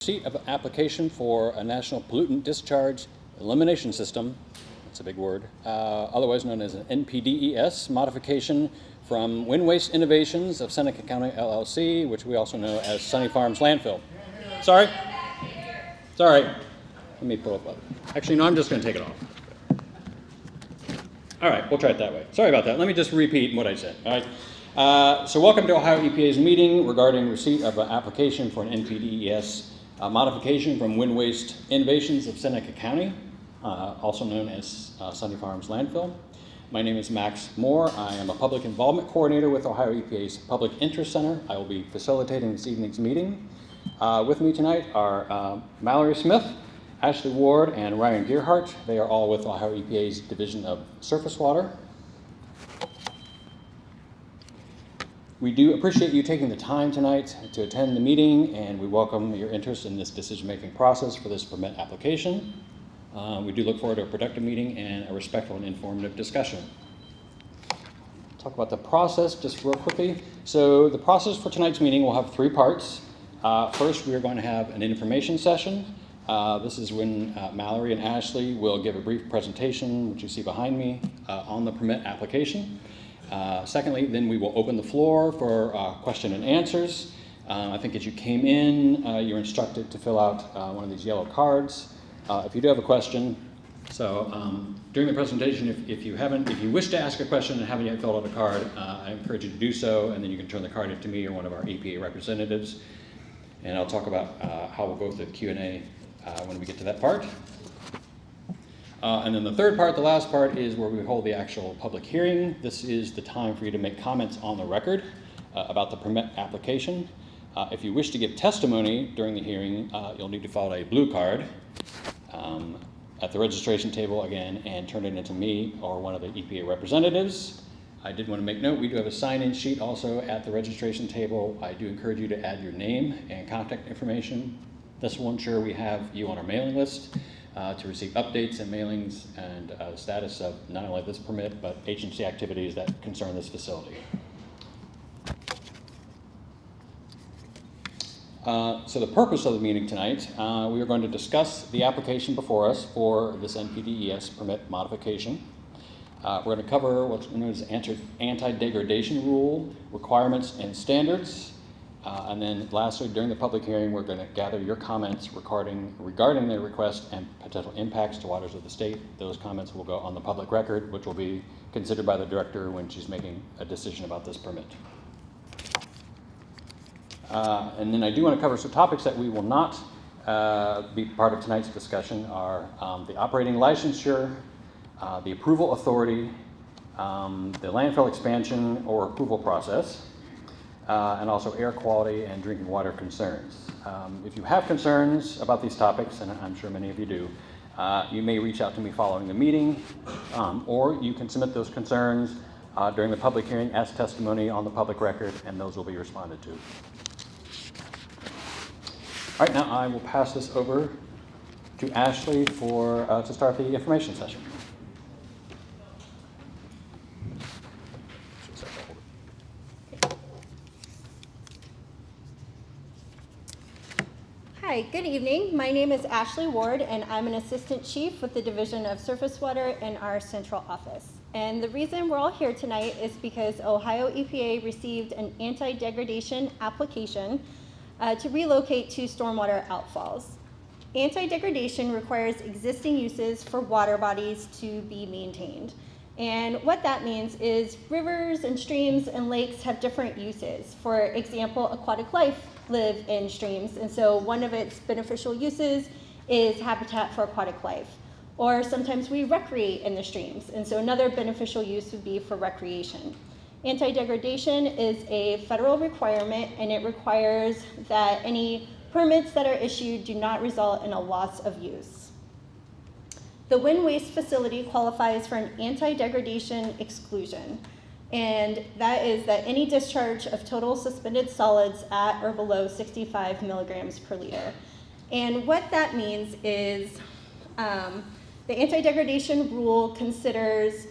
Receipt of an application for a National Pollutant Discharge Elimination System, that's a big word, otherwise known as an NPDES modification from Wind Waste Innovations of Seneca County LLC, which we also know as Sunny Farms Landfill. Sorry? Sorry. Let me pull up. Actually, no, I'm just going to take it off. All right, we'll try it that way. Sorry about that. Let me just repeat what I said. All right. So welcome to Ohio EPA's meeting regarding receipt of an application for an NPDES modification from Wind Waste Innovations of Seneca County, also known as Sunny Farms Landfill. My name is Max Moore. I am a public involvement coordinator with Ohio EPA's Public Interest Center. I will be facilitating this evening's meeting. With me tonight are Mallory Smith, Ashley Ward, and Ryan Gearhart. They are all with Ohio EPA's Division of Surface Water. We do appreciate you taking the time tonight to attend the meeting, and we welcome your interest in this decision-making process for this permit application. We do look forward to a productive meeting and a respectful and informative discussion. Talk about the process just real quickly. So the process for tonight's meeting will have three parts. First, we are going to have an information session. This is when Mallory and Ashley will give a brief presentation, which you see behind me, on the permit application. Secondly, then we will open the floor for question and answers. I think as you came in, you're instructed to fill out one of these yellow cards if you do have a question. So during the presentation, if you wish to ask a question and haven't yet filled out a card, I encourage you to do so, and then you can turn the card in to me or one of our EPA representatives. And I'll talk about how we'll go through the Q&A when we get to that part. And then the third part, the last part, is where we hold the actual public hearing. This is the time for you to make comments on the record about the permit application. If you wish to give testimony during the hearing, you'll need to fill out a blue card at the registration table again and turn it into me or one of the EPA representatives. I did want to make note, we do have a sign-in sheet also at the registration table. I do encourage you to add your name and contact information. This will ensure we have you on our mailing list to receive updates and mailings and status of not only this permit, but agency activities that concern this facility. So the purpose of the meeting tonight, we are going to discuss the application before us for this NPDES permit modification. We're going to cover what's known as anti-degradation rule, requirements and standards. And then lastly, during the public hearing, we're going to gather your comments regarding the request and potential impacts to waters of the state. Those comments will go on the public record, which will be considered by the director when she's making a decision about this permit. And then I do want to cover some topics that we will not be part of tonight's discussion are the operating licensure, the approval authority, the landfill expansion or approval process, and also air quality and drinking water concerns. If you have concerns about these topics, and I'm sure many of you do, you may reach out to me following the meeting, or you can submit those concerns during the public hearing as testimony on the public record, and those will be responded to. All right, now I will pass this over to Ashley to start the information session. Hi, good evening. My name is Ashley Ward, and I'm an assistant chief with the Division of Surface Water in our central office. And the reason we're all here tonight is because Ohio EPA received an anti-degradation application to relocate 2 stormwater outfalls. Anti-degradation requires existing uses for water bodies to be maintained. And what that means is rivers and streams and lakes have different uses. For example, aquatic life live in streams, and so one of its beneficial uses is habitat for aquatic life. Or sometimes we recreate in the streams, and so another beneficial use would be for recreation. Anti-degradation is a federal requirement, and it requires that any permits that are issued do not result in a loss of use. The wind waste facility qualifies for an anti-degradation exclusion, and that is that any discharge of total suspended solids at or below 65 milligrams per liter. And what that means is the anti-degradation rule considers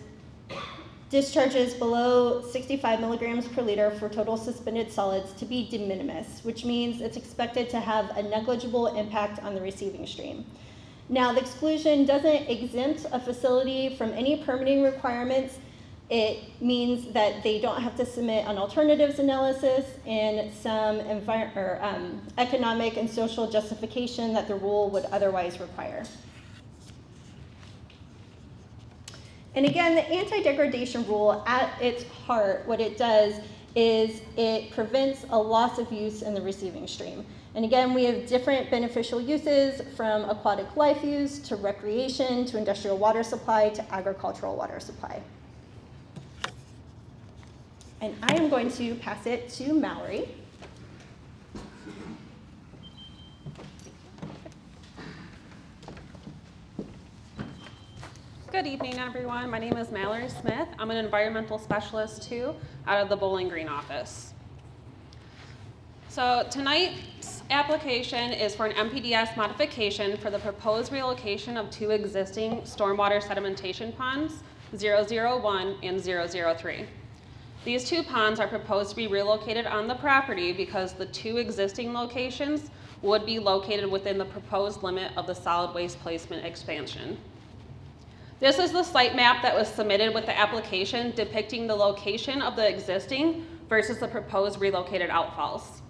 discharges below 65 milligrams per liter for total suspended solids to be de minimis, which means it's expected to have a negligible impact on the receiving stream. Now, the exclusion doesn't exempt a facility from any permitting requirements. It means that they don't have to submit an alternatives analysis and some economic and social justification that the rule would otherwise require. And again, the anti-degradation rule, at its heart, what it does is it prevents a loss of use in the receiving stream. And again, we have different beneficial uses, from aquatic life use to recreation to industrial water supply to agricultural water supply. And I am going to pass it to Mallory. Good evening, everyone. My name is Mallory Smith. I'm an environmental specialist too, out of the Bowling Green office. So tonight's application is for an MPDS modification for the proposed relocation of 2 existing stormwater sedimentation ponds, 001 and 003. These 2 ponds are proposed to be relocated on the property because the 2 existing locations would be located within the proposed limit of the solid waste placement expansion. This is the site map that was submitted with the application depicting the location of the existing versus the proposed relocated outfalls.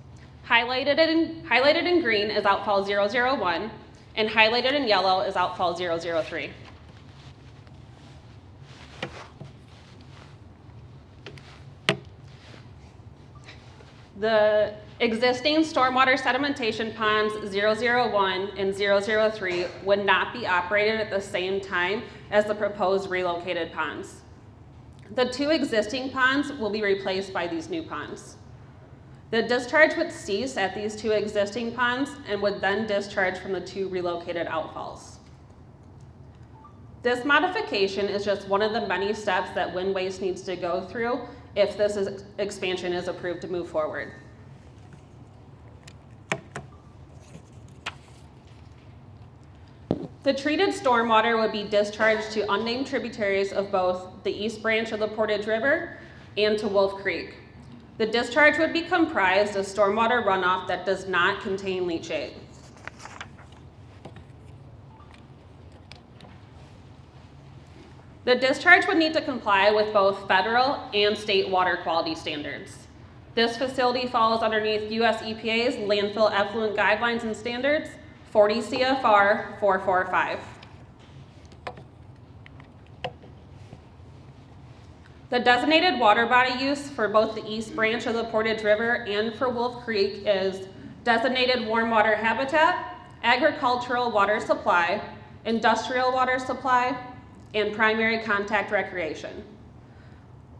Highlighted in green is outfall 001, and highlighted in yellow is outfall 003. The existing stormwater sedimentation ponds 001 and 003 would not be operated at the same time as the proposed relocated ponds. The 2 existing ponds will be replaced by these new ponds. The discharge would cease at these 2 existing ponds and would then discharge from the 2 relocated outfalls. This modification is just one of the many steps that Wind Waste needs to go through if this expansion is approved to move forward. The treated stormwater would be discharged to unnamed tributaries of both the East Branch of the Portage River and to Wolf Creek. The discharge would be comprised of stormwater runoff that does not contain leachate. The discharge would need to comply with both federal and state water quality standards. This facility falls underneath US EPA's landfill effluent guidelines and standards, 40 CFR 445. The designated water body use for both the East Branch of the Portage River and for Wolf Creek is designated warm water habitat, agricultural water supply, industrial water supply, and primary contact recreation.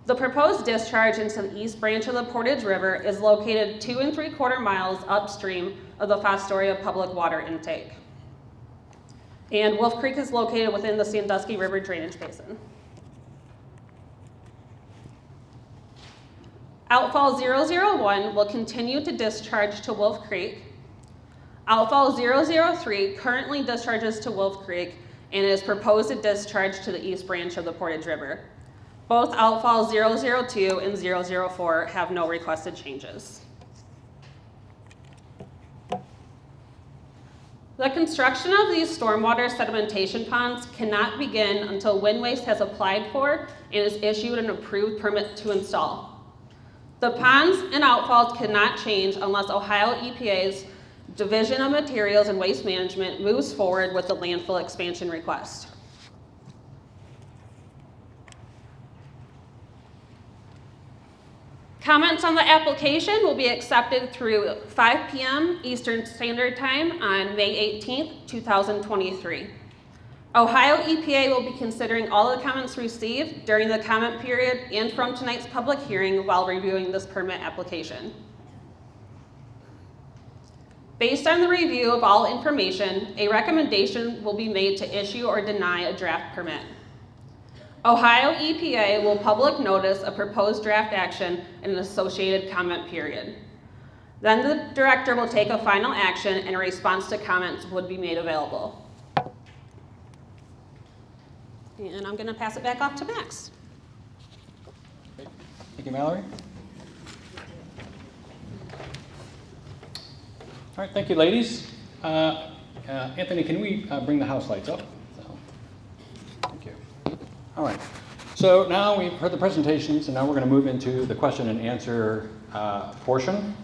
The proposed discharge into the East Branch of the Portage River is located 2 3/4 miles upstream of the Fostoria public water intake. And Wolf Creek is located within the Sandusky River drainage basin. Outfall 001 will continue to discharge to Wolf Creek. Outfall 003 currently discharges to Wolf Creek and is proposed to discharge to the East Branch of the Portage River. Both outfalls 002 and 004 have no requested changes. The construction of these stormwater sedimentation ponds cannot begin until Wind Waste has applied for and is issued an approved permit to install. The ponds and outfalls cannot change unless Ohio EPA's Division of Materials and Waste Management moves forward with the landfill expansion request. Comments on the application will be accepted through 5 p.m. Eastern Standard Time on May 18th, 2023. Ohio EPA will be considering all the comments received during the comment period and from tonight's public hearing while reviewing this permit application. Based on the review of all information, a recommendation will be made to issue or deny a draft permit. Ohio EPA will public notice a proposed draft action and an associated comment period. Then the director will take a final action and a response to comments would be made available. And I'm going to pass it back off to Max. Thank you, Mallory. All right, thank you, ladies. Anthony, can we bring the house lights up? So, thank you. All right. So now we've heard the presentations, and now we're going to move into the question and answer portion.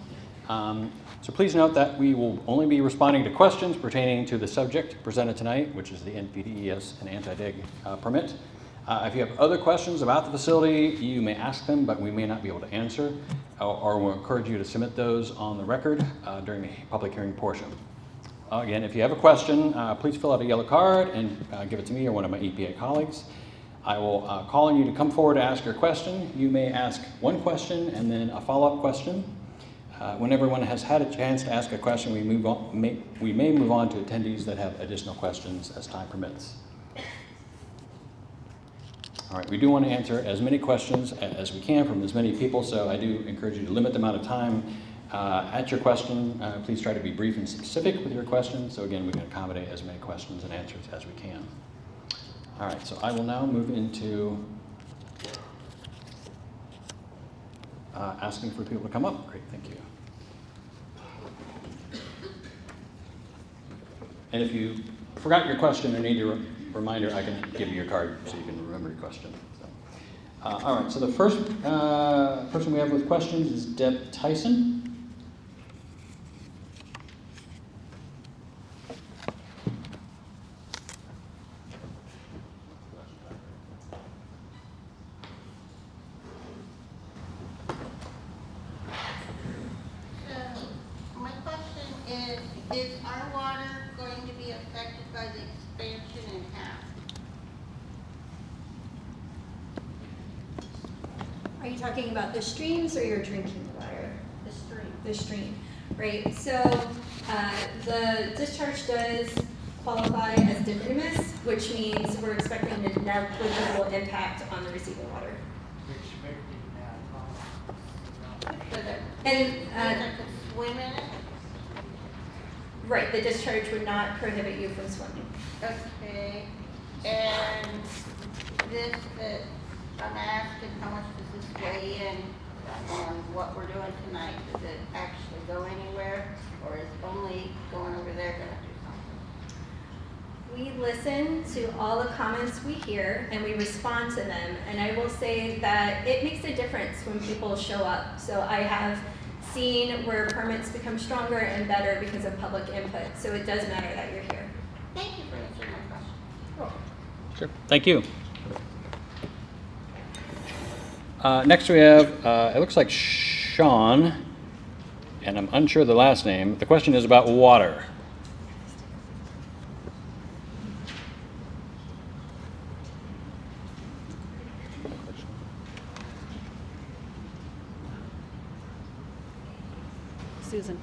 So please note that we will only be responding to questions pertaining to the subject presented tonight, which is the NPDES and anti-dig permit. If you have other questions about the facility, you may ask them, but we may not be able to answer, or we'll encourage you to submit those on the record during the public hearing portion. Again, if you have a question, please fill out a yellow card and give it to me or one of my EPA colleagues. I will call on you to come forward to ask your question. You may ask one question and then a follow-up question. When everyone has had a chance to ask a question, we may move on to attendees that have additional questions as time permits. All right, we do want to answer as many questions as we can from as many people, so I do encourage you to limit the amount of time at your question. Please try to be brief and specific with your question, so again, we can accommodate as many questions and answers as we can. All right, so I will now move into asking for people to come up. Great, thank you. And if you forgot your question or need a reminder, I can give you your card so you can remember your question. So, all right, so the first person we have with questions is Deb Tyson. Is our water going to be affected by the expansion in half? Are you talking about the streams or your drinking water? The stream. The stream, right? So the discharge does qualify as de minimis, which means we're expecting a negligible impact on the receiving water. So that And they could swim in it? right, the discharge would not prohibit you from swimming. Okay. And this that I'm asking, how much does this weigh in on what we're doing tonight? Does it actually go anywhere, or is only going over there going to do something? We listen to all the comments we hear and we respond to them. And I will say that it makes a difference when people show up. So I have seen where permits become stronger and better because of public input. So it does matter that you're here. Thank you for answering my question. Sure, thank you. Next we have, it looks like Sean, and I'm unsure of the last name. The question is about water. Susan.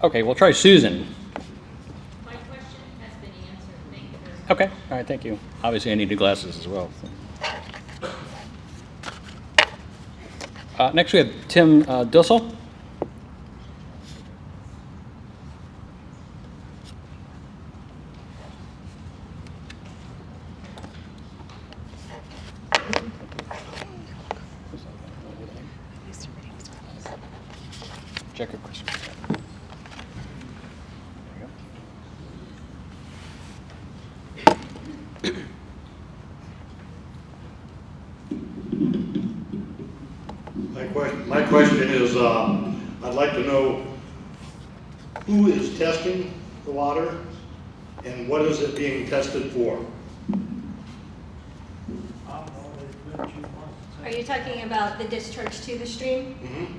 Okay, we'll try Susan. My question has been answered. Thank you. Okay, all right, thank you. Obviously, I need new glasses as well. So. Next, we have Tim Dussel. Check your question. My question is, I'd like to know who is testing the water and what is it being tested for? Are you talking about the discharge to the stream? Mm-hmm.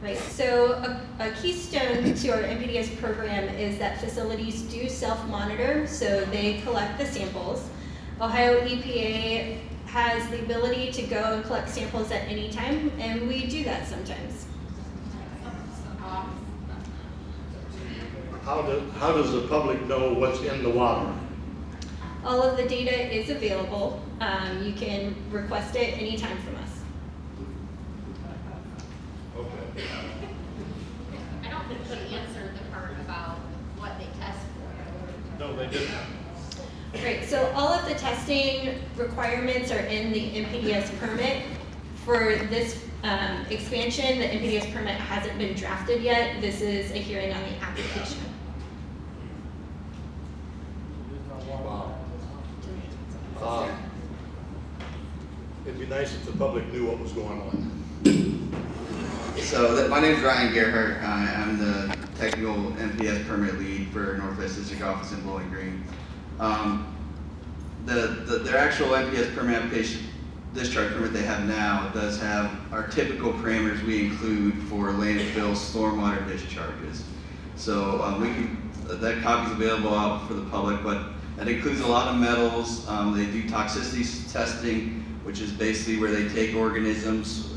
Right, so a keystone to our NPDES program is that facilities do self-monitor, so they collect the samples. Ohio EPA has the ability to go and collect samples at any time, and we do that sometimes. How does the public know what's in the water? All of the data is available. You can request it anytime from us. Okay. I don't think she answered the part about what they test for. No, they didn't. Right, so all of the testing requirements are in the NPDES permit For this expansion, the NPDES permit hasn't been drafted yet. This is a hearing on the application. It'd be nice if the public knew what was going on. So my name is Ryan Gerhardt. I'm the technical NPS permit lead for Northwest District Office in Bowling Green. Their actual NPS permit application discharge permit they have now does have our typical parameters we include for landfill stormwater discharges. So that copy is available out for the public, but that includes a lot of metals. They do toxicity testing, which is basically where they take organisms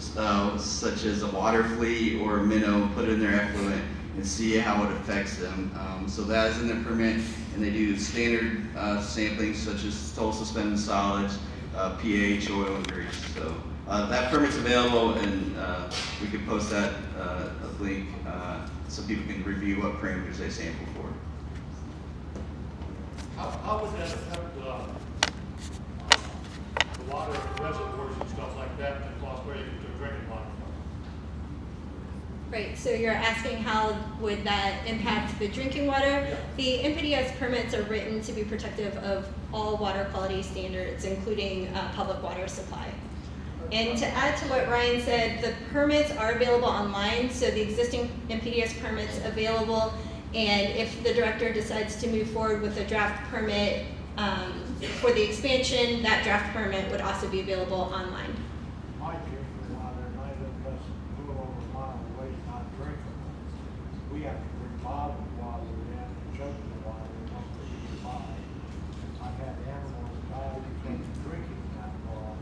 such as a water flea or a minnow, put it in their effluent, and see how it affects them. So that is in their permit, and they do standard sampling such as total suspended solids, pH, oil, and grease. So that permit's available, and we could post that link so people can review what parameters they sample for. How would that affect the water reservoirs and stuff like that lost where you get their drinking water from? Right, so you're asking how would that impact the drinking water? Yeah. The NPDES permits are written to be protective of all water quality standards, including public water supply. And to add to what Ryan said, the permits are available online, so the existing NPDES permit's available, and if the director decides to move forward with a draft permit for the expansion, that draft permit would also be available online. My drinking water, and I live less than a little over a mile away, is not drinkable. We have to bring bottled water in, and jugs of water, and don't really buy. I've had animals die because of drinking that water.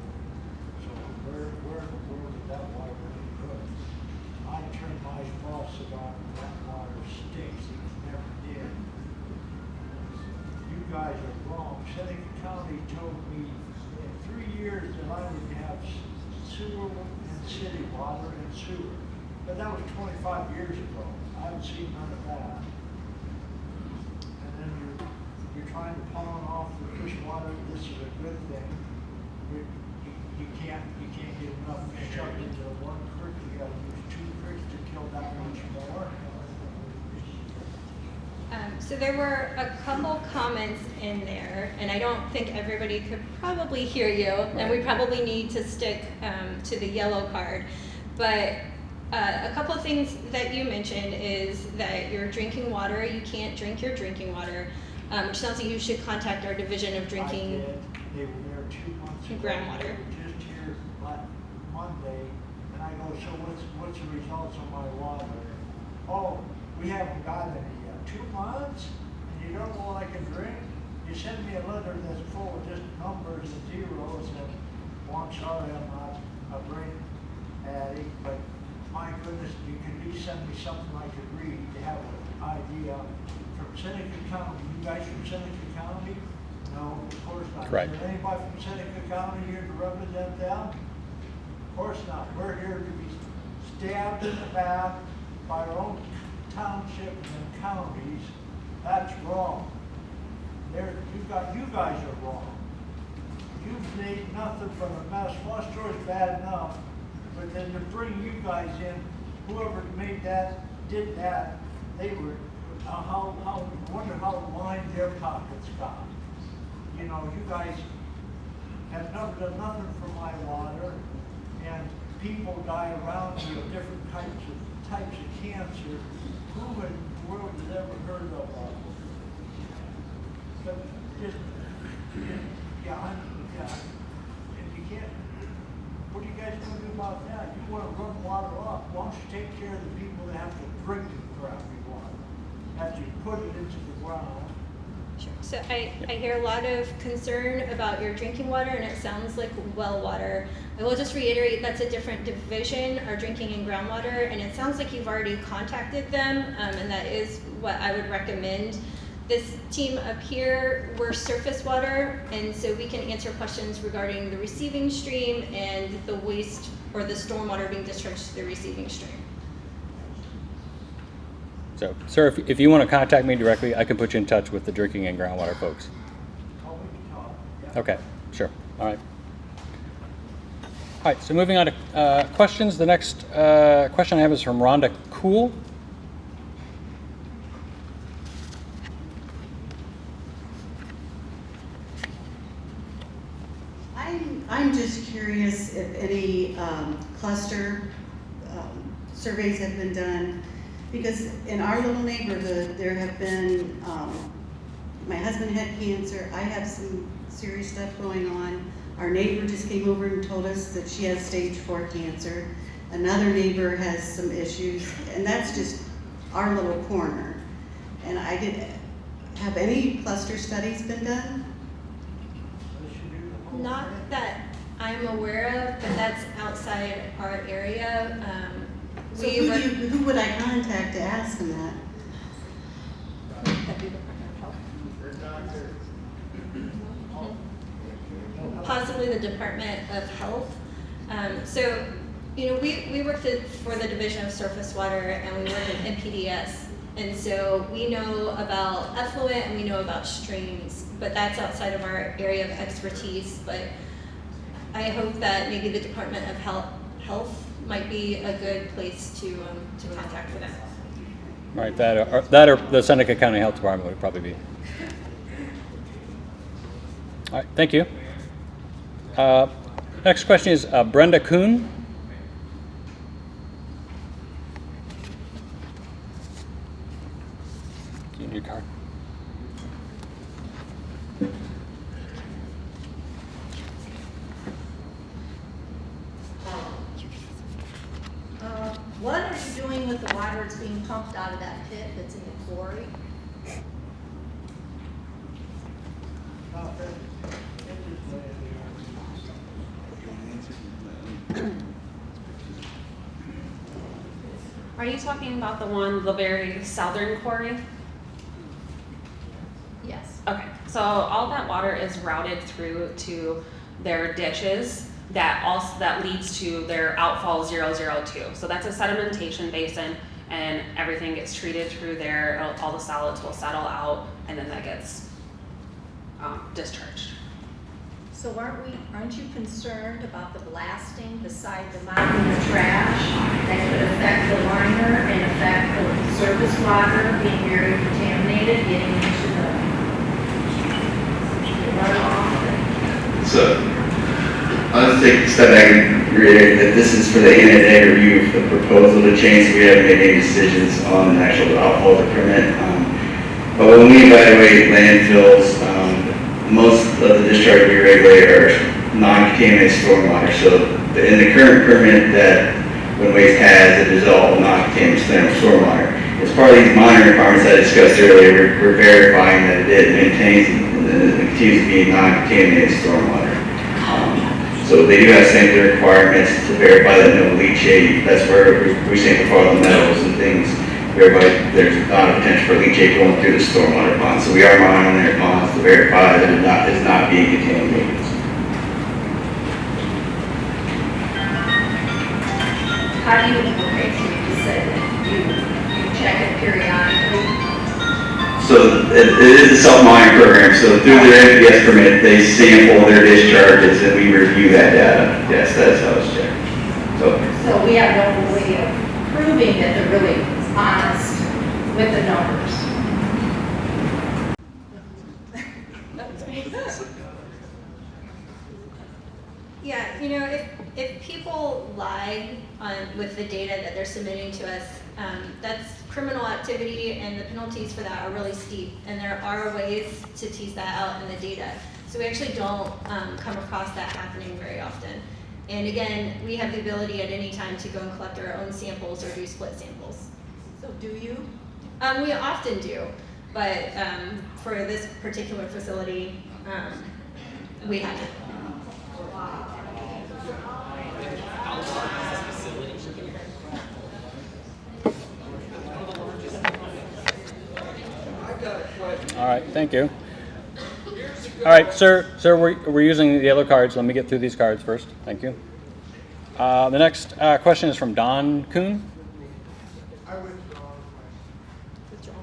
So where in the world is that water really good? I turn my faucet on and that water stinks, it never did. You guys are wrong. Seneca County told me in 3 years that I would have sewer and city water and sewer. But that was 25 years ago. I haven't seen none of that. And then you're trying to pawn off the fish water. This is a good thing. You can't get enough fish up into one creek. You gotta use 2 creeks to kill that much more. So there were a couple comments in there, and I don't think everybody could probably hear you, and we probably need to stick to the yellow card. But a couple things that you mentioned is that your drinking water, you can't drink your drinking water, which sounds like you should contact our Division of Drinking. I did. They were there 2 months ago. Groundwater. They were just here last Monday, and I go, so what's the results of my water? Oh, we haven't got any yet. 2 months? And you don't know what I can drink? You send me a letter that's full of just numbers and zeros, and, well, I'm sorry, I'm not a brain addict, but my goodness, you can at least send me something I could read to have an idea. From Seneca County, you guys from Seneca County? No, of course not. Correct. Is there anybody from Seneca County here to represent them? Of course not. We're here to be stabbed in the back by our own townships and counties. That's wrong. You guys are wrong. You've made nothing but a mess. Foster's bad enough, but then to bring you guys in, whoever made that, did that, they were, wonder how lined their pockets got. You know, you guys have never done nothing for my water, and people die around you of different types of cancer. Who in the world has ever heard of that? But just, and you can't, what are you guys gonna do about that? You wanna run water off, why don't you take care of the people that have to drink the crappy water? After you put it into the ground. Sure. So I hear a lot of concern about your drinking water, and it sounds like well water. I will just reiterate that's a different division, our drinking and groundwater, and it sounds like you've already contacted them, and that is what I would recommend. This team up here, we're surface water, and so we can answer questions regarding the receiving stream and the waste or the stormwater being discharged to the receiving stream. So, sir, if you want to contact me directly, I can put you in touch with the drinking and groundwater folks. Oh, we can talk. Yeah. Okay, sure. All right. All right, so moving on to questions. The next question I have is from Rhonda Cool. I'm just curious if any cluster surveys have been done, because in our little neighborhood, there have been, my husband had cancer, I have some serious stuff going on. Our neighbor just came over and told us that she has stage 4 cancer. Another neighbor has some issues, and that's just our little corner. And have any cluster studies been done? Not that I'm aware of, but that's outside our area. So who would I contact to ask them that? That'd be the Department of Health. Possibly the Department of Health. So, you know, we worked for the Division of Surface Water, and we work at NPDES. And so we know about effluent and we know about streams, but that's outside of our area of expertise. But I hope that maybe the Department of Health might be a good place to contact for that. Right, that or the Seneca County Health Department would probably be. All right, thank you. Next question is Brenda Kuhn. Your card. What are you doing with the water that's being pumped out of that pit that's in the quarry? Are you talking about the very southern quarry? Yes. Okay, so all that water is routed through to their ditches that leads to their outfall 002. So that's a sedimentation basin, and everything gets treated through there. All the solids will settle out, and then that gets discharged. So aren't you concerned about the blasting beside the mountain of trash that could affect the liner and affect the surface water being very contaminated, getting into the runoff? So, I'll just take a step back and reiterate that this is for the NDEPS review of the proposal to change, so we haven't made any decisions on the actual outfall of the permit. But when we evaluate landfills, most of the discharge we regulate are non-contaminated stormwater. So in the current permit that Wind Waste has, it is all non-contaminated stormwater. As part of these monitoring requirements I discussed earlier, we're verifying that it maintains and continues to be non-contaminated stormwater. So they do have sampling requirements to verify that no leachate. That's where we sample for all the metals and things. Whereby there's not a potential for leachate going through the stormwater pond. So we are monitoring their ponds to verify that it is not being contaminated. How do you, okay, so you just said that you check it periodically? So it is a self-monitoring program. So through their NDEPS permit, they sample their discharges and we review that data. Yes, that's how it's checked. So we have no way of proving that they're really honest with the numbers. Yeah, you know, if people lie with the data that they're submitting to us, that's criminal activity, and the penalties for that are really steep. And there are ways to tease that out in the data. So we actually don't come across that happening very often. And again, we have the ability at any time to go and collect our own samples or do split samples. So do you? We often do, but for this particular facility, we haven't. All right, thank you. All right, sir, we're using the other cards. Let me get through these cards first. Thank you. The next question is from Don Kuhn.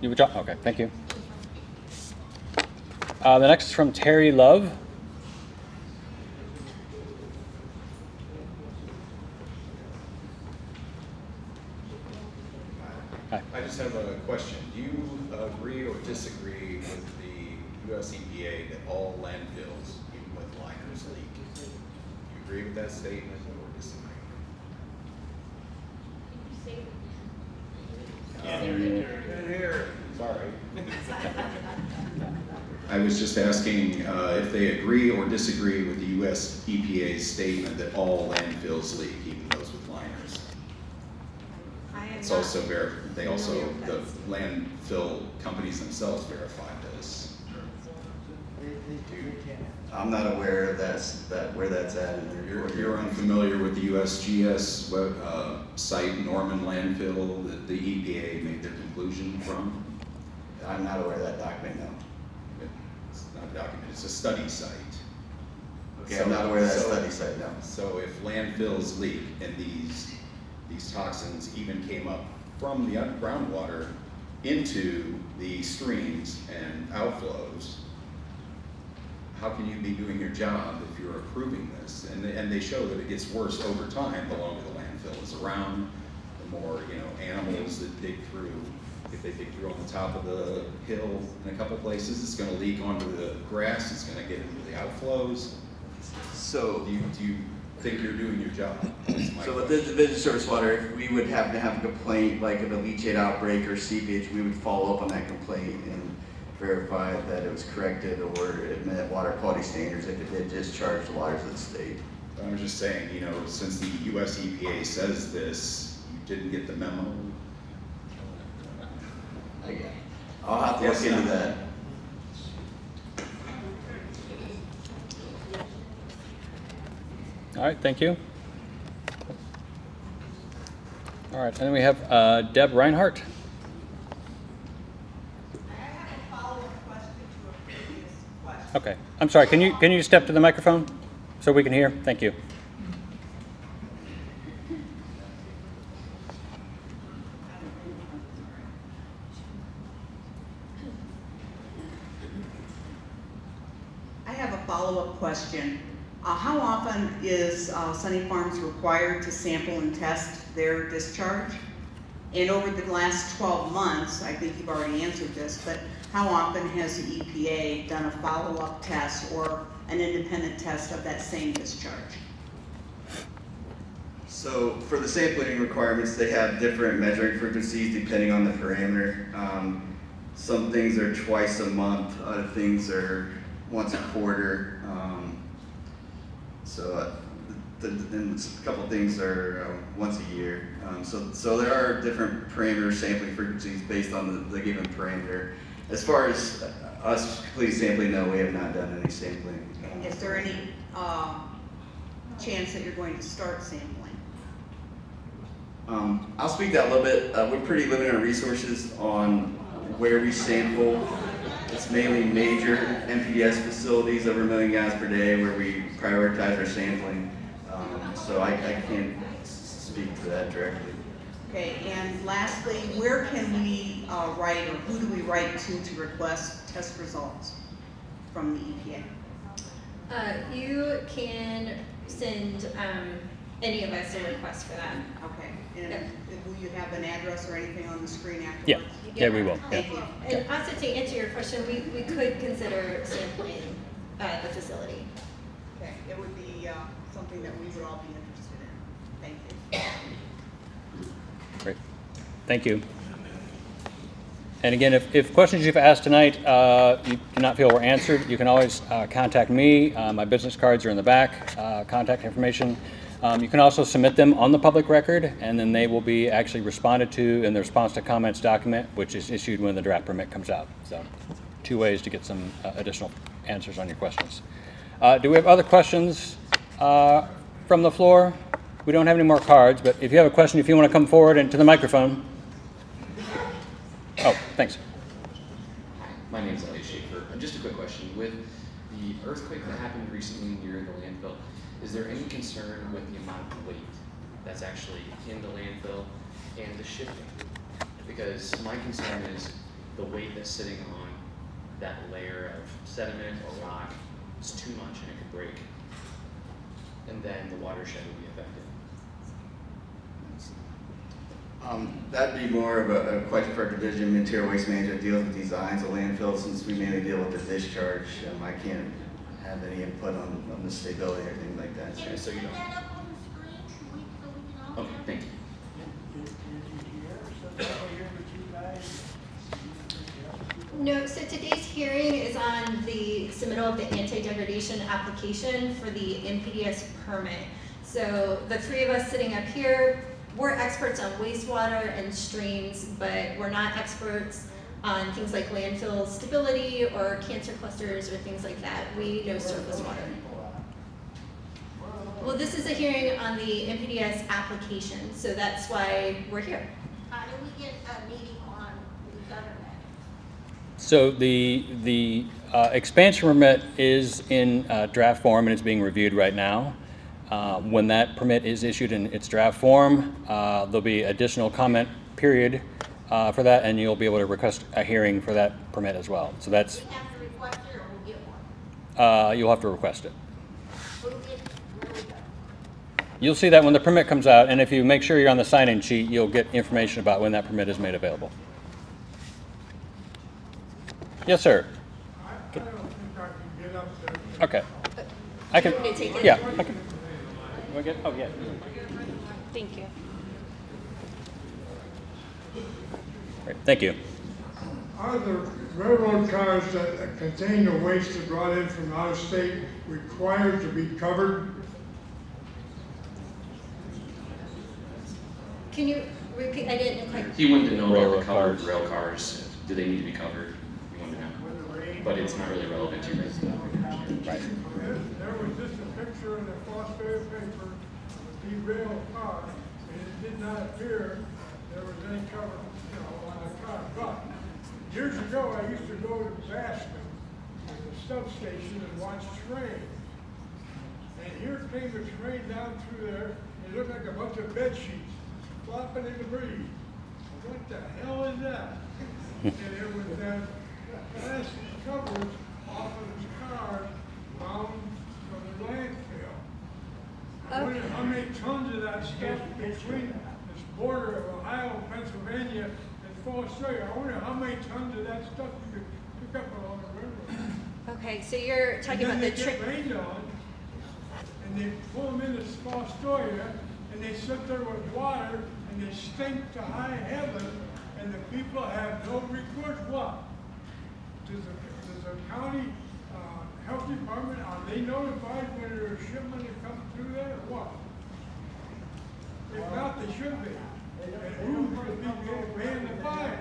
You withdraw? Okay, thank you. The next is from Terry Love. have a question. Do you agree or disagree with the US EPA that all landfills, even with liners, leak? Do you agree with that statement or disagree? Can't hear it. Sorry. I was just asking if they agree or disagree with the US EPA's statement that all landfills leak, even those with liners. It's also the landfill companies themselves verify this. I'm not aware of where that's at in their report. You're unfamiliar with the USGS site, Norman landfill, that the EPA made their conclusion from? I'm not aware of that document, no. It's not a document, it's a study site. Okay, I'm not aware of that study site, no. So if landfills leak and these toxins even came up from the groundwater into the streams and outflows, how can you be doing your job if you're approving this? And they show that it gets worse over time the longer the landfill is around, the more animals that dig through. If they dig through on the top of the hill in a couple places, it's going to leak onto the grass. It's going to get into the outflows. So do you think you're doing your job? So with the Division of Surface Water, if we would happen to have a complaint like of a leachate outbreak or seepage, we would follow up on that complaint and verify that it was corrected or it met water quality standards if it did discharge the waters of the state. I'm just saying, since the US EPA says this, you didn't get the memo. I'll have to look into that. All right, thank you. All right, and then we have Deb Reinhardt. Okay, I'm sorry, can you step to the microphone so we can hear? Thank you. I have a follow-up question. How often is Sunny Farms required to sample and test their discharge? And over the last 12 months, I think you've already answered this, but how often has the EPA done a follow-up test or an independent test of that same discharge? So for the sampling requirements, they have different measuring frequencies depending on the parameter. Some things are twice a month, other things are once a quarter. And a couple things are once a year. So there are different parameter sampling frequencies based on the given parameter. As far as us completely sampling, no, we have not done any sampling. Is there any chance that you're going to start sampling? I'll speak to that a little bit. We're pretty limited on resources on where we sample. It's mainly major NPDES facilities over 1 million gallons per day where we prioritize our sampling. So I can't speak to that directly. Okay, and lastly, where can we write, or who do we write to request test results from the EPA? You can send any of us a request for that. Okay, and will you have an address or anything on the screen afterwards? Yeah, yeah, we will. Thank you. And also to answer your question, we could consider sampling the facility. Okay, it would be something that we would all be interested in. Thank you. Great, thank you. And again, if questions you've asked tonight you do not feel were answered, you can always contact me. My business cards are in the back, contact information. You can also submit them on the public record, and then they will be actually responded to in the response to comments document, which is issued when the draft permit comes out. So 2 ways to get some additional answers on your questions. Do we have other questions from the floor? We don't have any more cards, but if you have a question, if you want to come forward and to the microphone. Oh, thanks. Hi, my name is Elliot Schaefer. Just a quick question. With the earthquake that happened recently near the landfill, is there any concern with the amount of weight that's actually in the landfill and the shifting? Because my concern is the weight that's sitting on that layer of sediment or rock is too much and it could break. And then the watershed will be affected. That'd be more of a question for our division of material waste management deals with designs of landfills, since we mainly deal with the discharge. I can't have any input on the stability or anything like that. Can you so you put don't- that up on the screen? So we can all Okay, thank you. No, so today's hearing is on the submittal of the anti-degradation application for the NPDES permit. So the three of us sitting up here, we're experts on wastewater and streams, but we're not experts on things like landfill stability or cancer clusters or things like that. We know surface water. Well, this is a hearing on the NPDES application, so that's why we're here. How do we get a meeting on the government? So the expansion permit is in draft form and it's being reviewed right now. When that permit is issued in its draft form, there'll be additional comment period for that, and you'll be able to request a hearing for that permit as well. So that's, We have to request it or we'll get one? you'll have to request it. Where do we go? You'll see that when the permit comes out, and if you make sure you're on the sign-in sheet, you'll get information about when that permit is made available. Yes, sir. I don't think I can get up there. Okay. I can. Want me to take it? Yeah. I can. You want to get? Oh, yeah. Thank you. Great. Thank you. Are the railroad cars that contain the waste that brought in from out of state required to be covered? Can you repeat? I didn't quite. He wanted to know about Railroad the covered cars. rail cars. Do they need to be covered? He wanted to know. But it's not really relevant to your guys' application. Right. There was just a picture in the Foster paper of the rail car, and it did not appear there was any cover, on the car. But years ago, I used to go to Baskin, at the substation, and watch trains. And here came a train down through there, it looked like a bunch of bed sheets flopping in the breeze. What the hell is that? And it was that plastic covers off of his cars bound for the landfill. I wonder how many tons of that stuff between this border of Ohio, Pennsylvania, and Fall Australia. I wonder how many tons of that stuff you could pick up along the railroad. Okay, so you're talking about the And then they get rained on, and they pull them into Fall Australia, and they sit there with water, and they stink to high heaven, and the people have no recourse. What? Does the county health department, are they notified when there's a shipment that comes through there, or what? If not, they should be. And who should be paying the fine?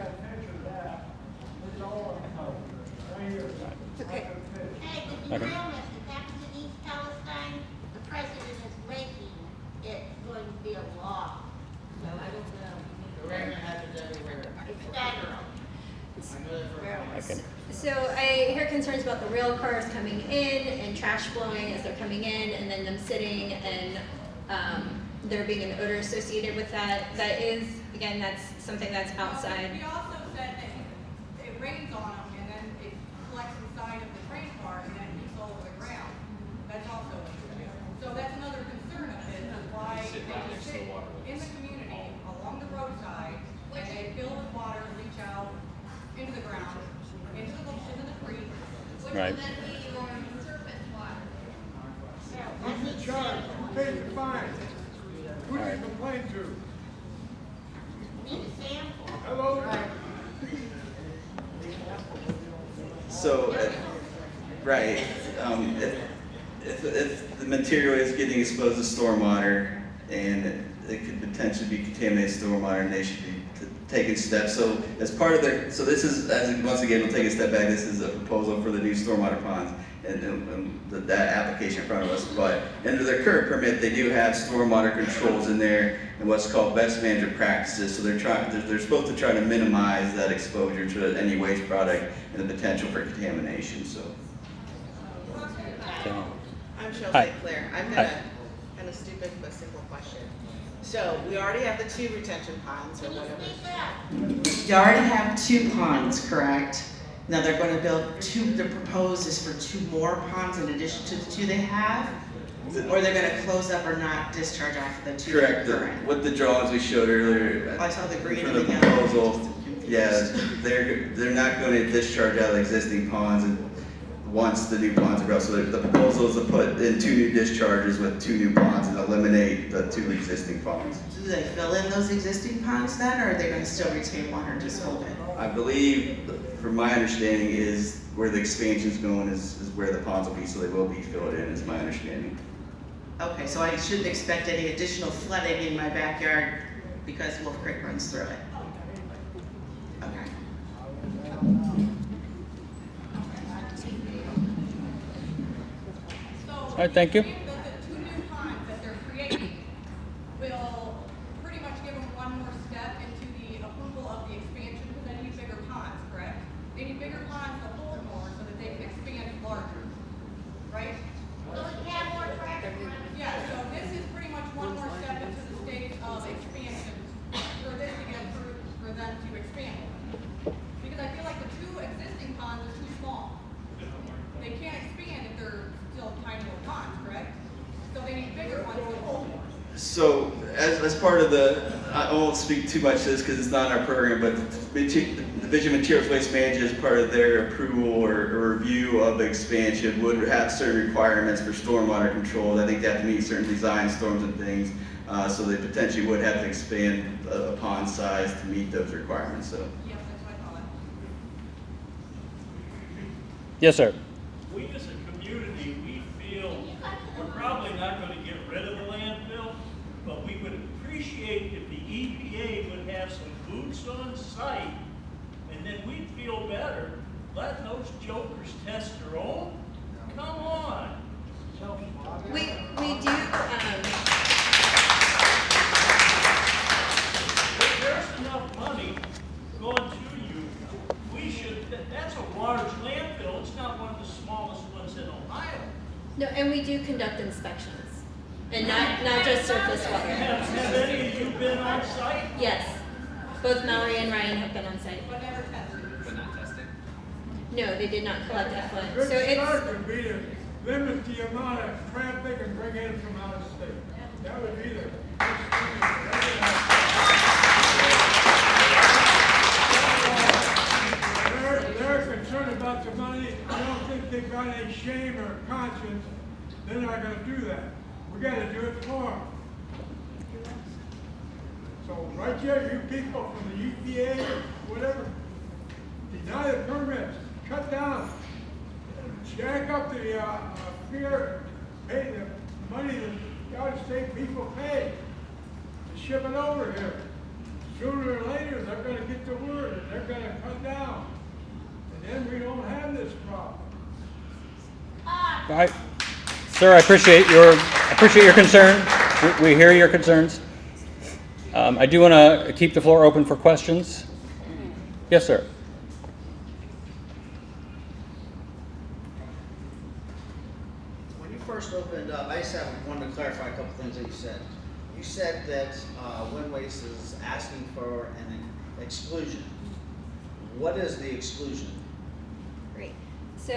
okay. Hey, the derailment that happened in East Palestine, the president is making it going to be a law. So I don't know. Derailment happens everywhere. It's federal. Okay. So I hear concerns about the rail cars coming in and trash blowing as they're coming in, and then them sitting and there being an odor associated with that. That is, again, that's something that's outside. We also said that it rains on them and then it collects inside of the train car and then it gets all over the ground. That's also an issue. So that's another concern of this, is why they just sit in the community along the roadside and they fill with water and reach out into the ground, into the creek. Which Right. would then be your surface water. Who's in charge? Who pays the fine? Who do you complain to? Need a sample. Hello? So, right, if the material is getting exposed to stormwater and it could potentially be contaminated stormwater, and they should be taking steps. So as part of their, so this is, once again, we'll take a step back, this is a proposal for the new stormwater ponds and that application in front of us. But under their current permit, they do have stormwater controls in there and what's called best management practices. So they're supposed to try to minimize that exposure to any waste product and the potential for contamination, so. I'm Cheryl Hi. St. Clair. I've Hi. got a kind of stupid but simple question. So we already have the 2 retention ponds or Can you whatever. speak up? You already have 2 ponds, correct? Now they're going to build 2, the proposed is for 2 more ponds in addition to the 2 they have? Or they're gonna close up or not discharge off of the two Correct. current? With the drawings we showed earlier. I saw the green For and the the yellow. proposal, yeah, they're not going to discharge out of existing ponds once the new ponds are built. So the proposal is to put in 2 new discharges with 2 new ponds and eliminate the 2 existing ponds. Do they fill in those existing ponds then, or are they gonna still retain water and just hold it? I believe, from my understanding, is where the expansion's going is where the ponds will be, so they will be filled in, is my understanding. Okay, so I shouldn't expect any additional flooding in my backyard because Wolf Creek runs through it? Okay. All right, thank you. The 2 new ponds that they're creating will pretty much give them one more step into the approval of the expansion, because they need bigger ponds, correct? They need bigger ponds to hold more so that they can expand larger, right? Yeah, so this is pretty much one more step into the stage of expansion for this to get approved, for them to expand. Because I feel like the 2 existing ponds are too small. They can't expand if they're still tiny little ponds, correct? So they need bigger ones to hold more. So, as part of the, I won't speak too much to this because it's not in our program, but the Division of Materials Waste Management, as part of their approval or review of the expansion, would have certain requirements for stormwater control. I think they have to meet certain design storms and things, so they potentially would have to expand a pond size to meet those requirements. So. Yes, that's what I thought. Yes, sir. We as a community, we feel we're probably not going to get rid of the landfill, but we would appreciate if the EPA would have some boots on site, and then we'd feel better letting those jokers test their own. Come on. We do, If there's enough money going to you, we should, that's a large landfill. It's not one of the smallest ones in Ohio. no, and we do conduct inspections, and not just surface water. Have any of you been on site? Yes, both Mallory and Ryan have been on site. But never tested. But not tested? No, they did not collect effluent. Good So it's, start would be to limit the amount of traffic and bring in from out of state. That would be the. They're concerned about the money. I don't think they've got any shame or conscience. They're not gonna do that. We gotta do it for them. So right here, you people from the EPA or whatever, deny the permits, cut down, jack up the fear, pay the money that out-of-state people pay to ship it over here. Sooner or later, they're gonna get the word and they're gonna cut down. And then we don't have this problem. All right. Sir, I appreciate your concern. We hear your concerns. I do want to keep the floor open for questions. Yes, sir. When you first opened up, I just wanted to clarify a couple things that you said. You said that Wind Waste is asking for an exclusion. What is the exclusion? great. So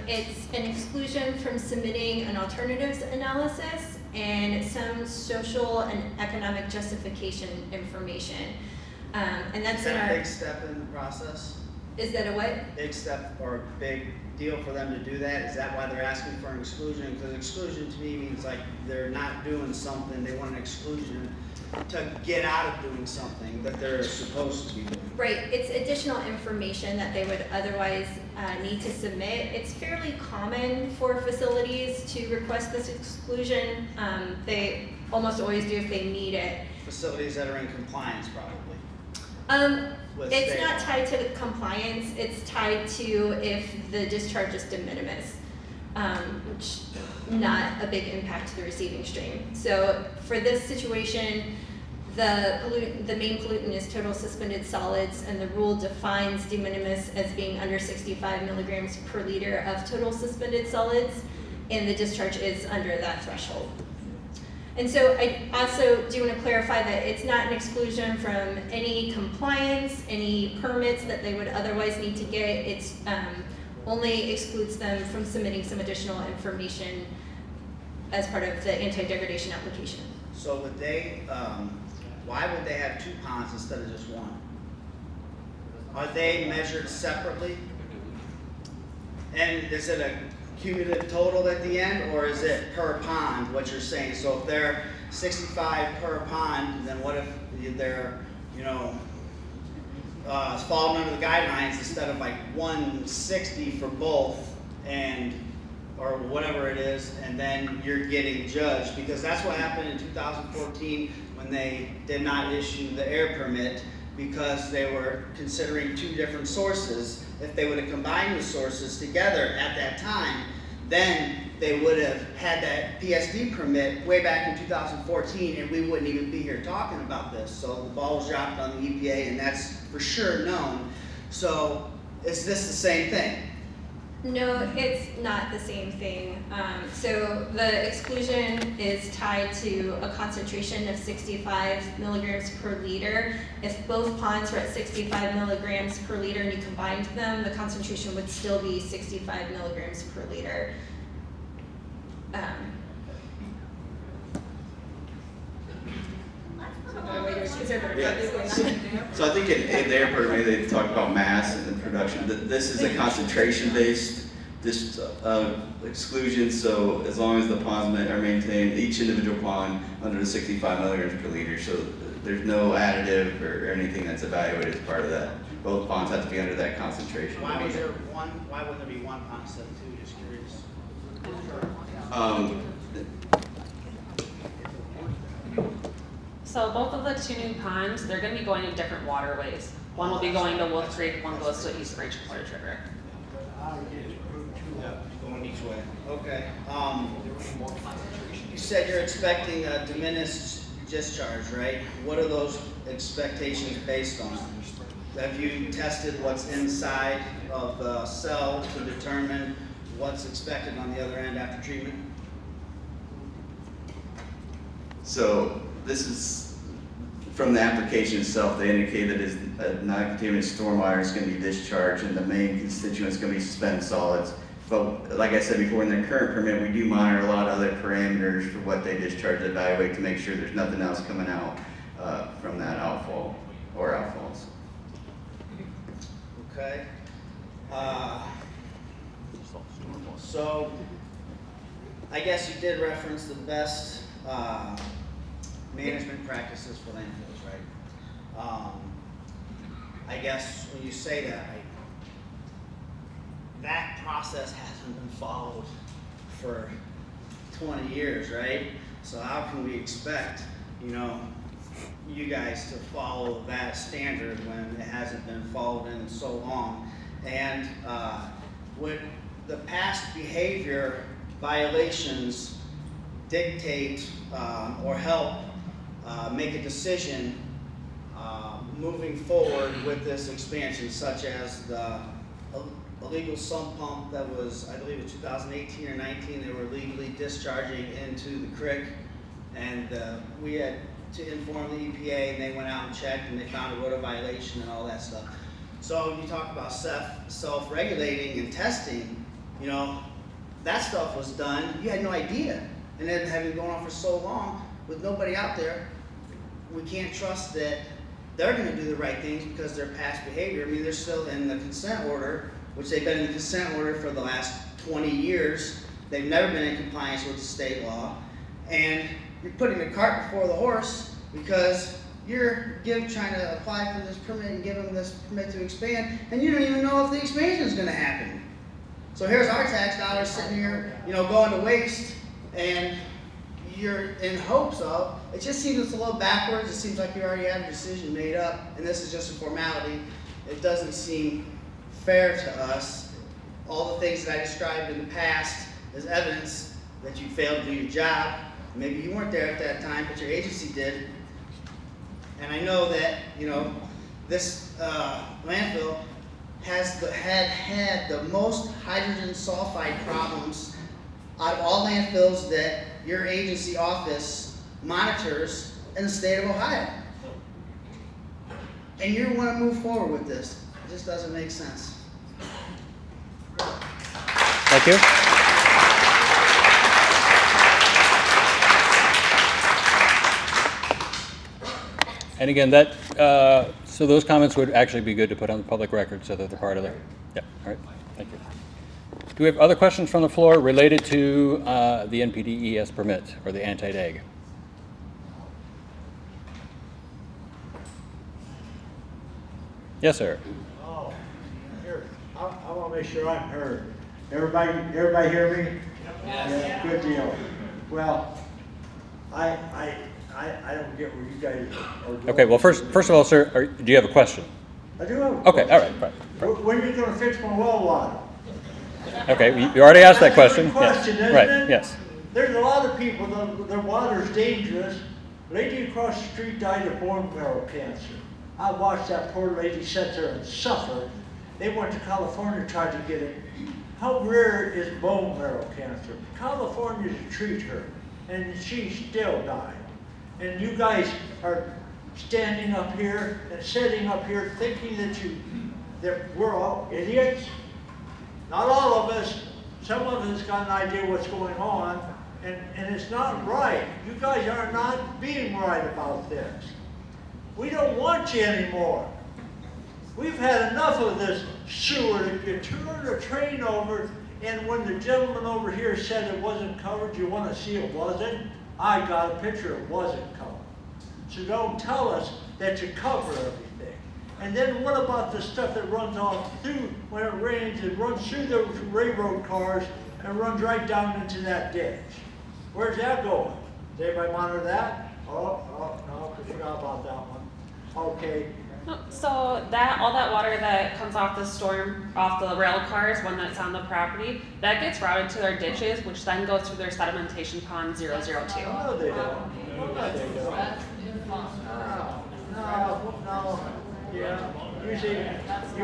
it's an exclusion from submitting an alternatives analysis and some social and economic justification information. And that's Is in that a our, big step in the process? is that a what? Big step or big deal for them to do that? Is that why they're asking for an exclusion? Because exclusion to me means like they're not doing something, they want an exclusion to get out of doing something that they're supposed to be doing. Right, it's additional information that they would otherwise need to submit. It's fairly common for facilities to request this exclusion. They almost always do if they need it. Facilities that are in compliance probably. With It's state not law. tied to compliance, it's tied to if the discharge is de minimis, which not a big impact to the receiving stream. So for this situation, the main pollutant is total suspended solids, and the rule defines de minimis as being under 65 milligrams per liter of total suspended solids, and the discharge is under that threshold. And so I also do want to clarify that it's not an exclusion from any compliance, any permits that they would otherwise need to get. It's only excludes them from submitting some additional information as part of the anti-degradation application. So would they, why would they have 2 ponds instead of just 1? Are they measured separately? And is it a cumulative total at the end, or is it per pond, what you're saying? So if they're 65 per pond, then what if they're, falling under the guidelines instead of like 160 for both, and or whatever it is, and then you're getting judged? Because that's what happened in 2014 when they did not issue the air permit, because they were considering 2 different sources. If they would have combined the sources together at that time, then they would have had that PSD permit way back in 2014, and we wouldn't even be here talking about this. So the ball was dropped on the EPA, and that's for sure known. So is this the same thing? No, it's not the same thing. So the exclusion is tied to a concentration of 65 milligrams per liter. If both ponds were at 65 milligrams per liter and you combined them, the concentration would still be 65 milligrams per liter. So I think in their permit, they talk about mass and production. This is a concentration-based exclusion, so as long as the ponds are maintained, each individual pond under the 65 milligrams per liter, so there's no additive or anything that's evaluated as part of that. Both ponds have to be under that concentration. Why wouldn't there be 1 pond instead of 2? Just curious. So both of the 2 new ponds, they're going to be going in different waterways. One will be going to Wolf Creek, one goes to East Branch Water River. Going each way. Okay. You said you're expecting a diminished discharge, right? What are those expectations based on? Have you tested what's inside of the cell to determine what's expected on the other end after treatment? So this is from the application itself. They indicated that a non-contaminated stormwater is going to be discharged, and the main constituent is going to be suspended solids. But like I said before, in their current permit, we do monitor a lot of other parameters for what they discharge, evaluate to make sure there's nothing else coming out from that outfall or outfalls. Okay. So I guess you did reference the best management practices for landfills, right? I guess when you say that, that process hasn't been followed for 20 years, right? So how can we expect, you guys to follow that standard when it hasn't been followed in so long? And would the past behavior violations dictate or help make a decision moving forward with this expansion, such as the illegal sump pump that was, I believe, in 2018 or 19, they were legally discharging into the creek, and we had to inform the EPA, and they went out and checked, and they found a road violation and all that stuff. So you talk about self-regulating and testing, that stuff was done. You had no idea, and then having gone on for so long with nobody out there, we can't trust that they're going to do the right things because their past behavior. I mean, they're still in the consent order, which they've been in the consent order for the last 20 years. They've never been in compliance with the state law. And you're putting the cart before the horse because you're trying to apply for this permit and give them this permit to expand, and you don't even know if the expansion is going to happen. So here's our tax dollars sitting here, going to waste, and you're in hopes of, it just seems a little backwards. It seems like you already have a decision made up, and this is just a formality. It doesn't seem fair to us. All the things that I described in the past as evidence that you failed to do your job. Maybe you weren't there at that time, but your agency did. And I know that, this landfill had the most hydrogen sulfide problems out of all landfills that your agency office monitors in the state of Ohio. And you want to move forward with this. It just doesn't make sense. Thank you. And again, that, so those comments would actually be good to put on the public record so that they're part of the, yeah, all right, thank you. Do we have other questions from the floor related to the NPDES permit or the anti-DAG? Yes, sir. Oh, here, I want to make sure I'm heard. Everybody hear me? Yes. Yeah, good deal. Well, I don't get where you guys are going. Okay, well, first of all, sir, do you have a question? I do have a Okay, all right, question. right. When are you gonna fix my well water? Okay, you already asked that That's a question. good question, Yes. isn't Right, it? yes. There's a lot of people, their water's dangerous. Lady across the street died of bone marrow cancer. I watched that poor lady sit there and suffer. They went to California, tried to get it. How rare is bone marrow cancer? California to treat her, and she still died. And you guys are standing up here and sitting up here thinking that we're all idiots. Not all of us. Some of us got an idea what's going on, and it's not right. You guys are not being right about this. We don't want you anymore. We've had enough of this sewer. You turn the train over, and when the gentleman over here said it wasn't covered, you want to see it wasn't? I got a picture, it wasn't covered. So don't tell us that you cover everything. And then what about the stuff that runs off through, when it rains, it runs through the railroad cars and runs right down into that ditch? Where's that going? Does anybody monitor that? Oh, no, I forgot about that one. Okay. No, so that, all that water that comes off the rail cars when that's on the property, that gets routed to their ditches, which then goes through their sedimentation pond 002. No, they don't. No, they don't. No. Yeah, you see, you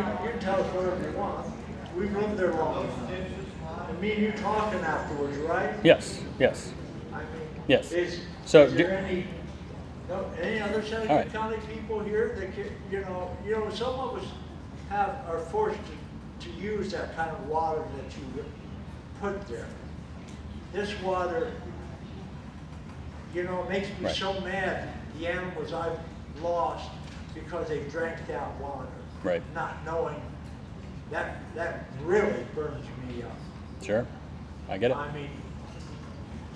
can tell us whatever you want. We've lived there long enough. And me and you talking afterwards, right? Yes. I mean, Yes. Is So there any other All Seneca right. County people here that can, some of us are forced to use that kind of water that you put there. This water, it makes me Right. so mad, the animals I've lost because they drank that water. Right. Not knowing, that really burns me up. Sure, I get it. I mean,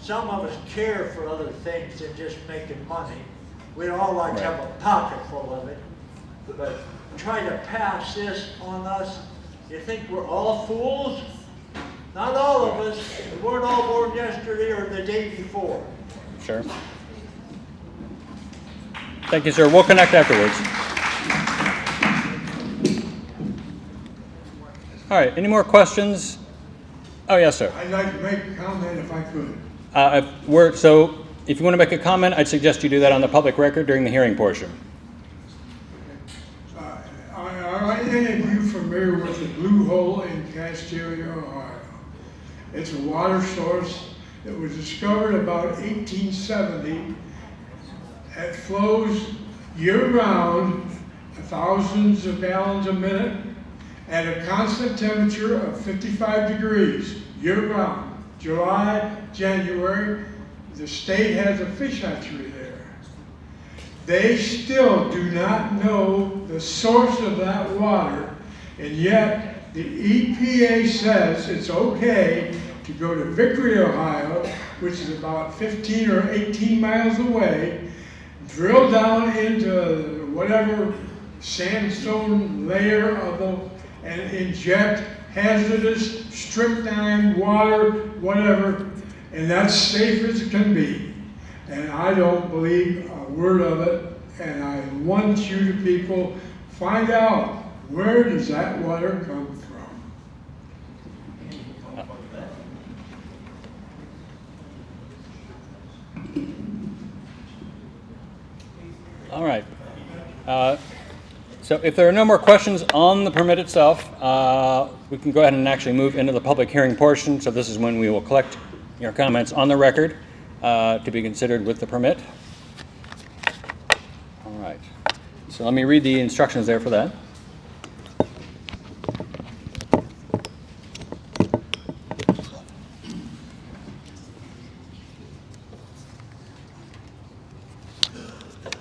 some of us care for other things than just making money. We'd all like to have a pocket full of it, but try to pass this on us. You think we're all fools? Not all of us. We weren't all born yesterday or the day before. Sure. Thank you, sir. We'll connect afterwards. All right, any more questions? Oh, yes, sir. I'd like to make a comment if I could. So if you want to make a comment, I'd suggest you do that on the public record during the hearing portion. Are any of you familiar with the Blue Hole in Castelia, Ohio? It's a water source that was discovered about 1870. It flows year-round, thousands of gallons a minute, at a constant temperature of 55 degrees, year-round. July, January, the state has a fish hatchery there. They still do not know the source of that water, and yet the EPA says it's okay to go to Vickery, Ohio, which is about 15 or 18 miles away, drill down into whatever sandstone layer and inject hazardous strychnine water, whatever, and that's safe as it can be. And I don't believe a word of it, and I want you to people find out, where does that water come from? All right. So if there are no more questions on the permit itself, we can go ahead and actually move into the public hearing portion. So this is when we will collect your comments on the record to be considered with the permit. All right. So let me read the instructions there for that.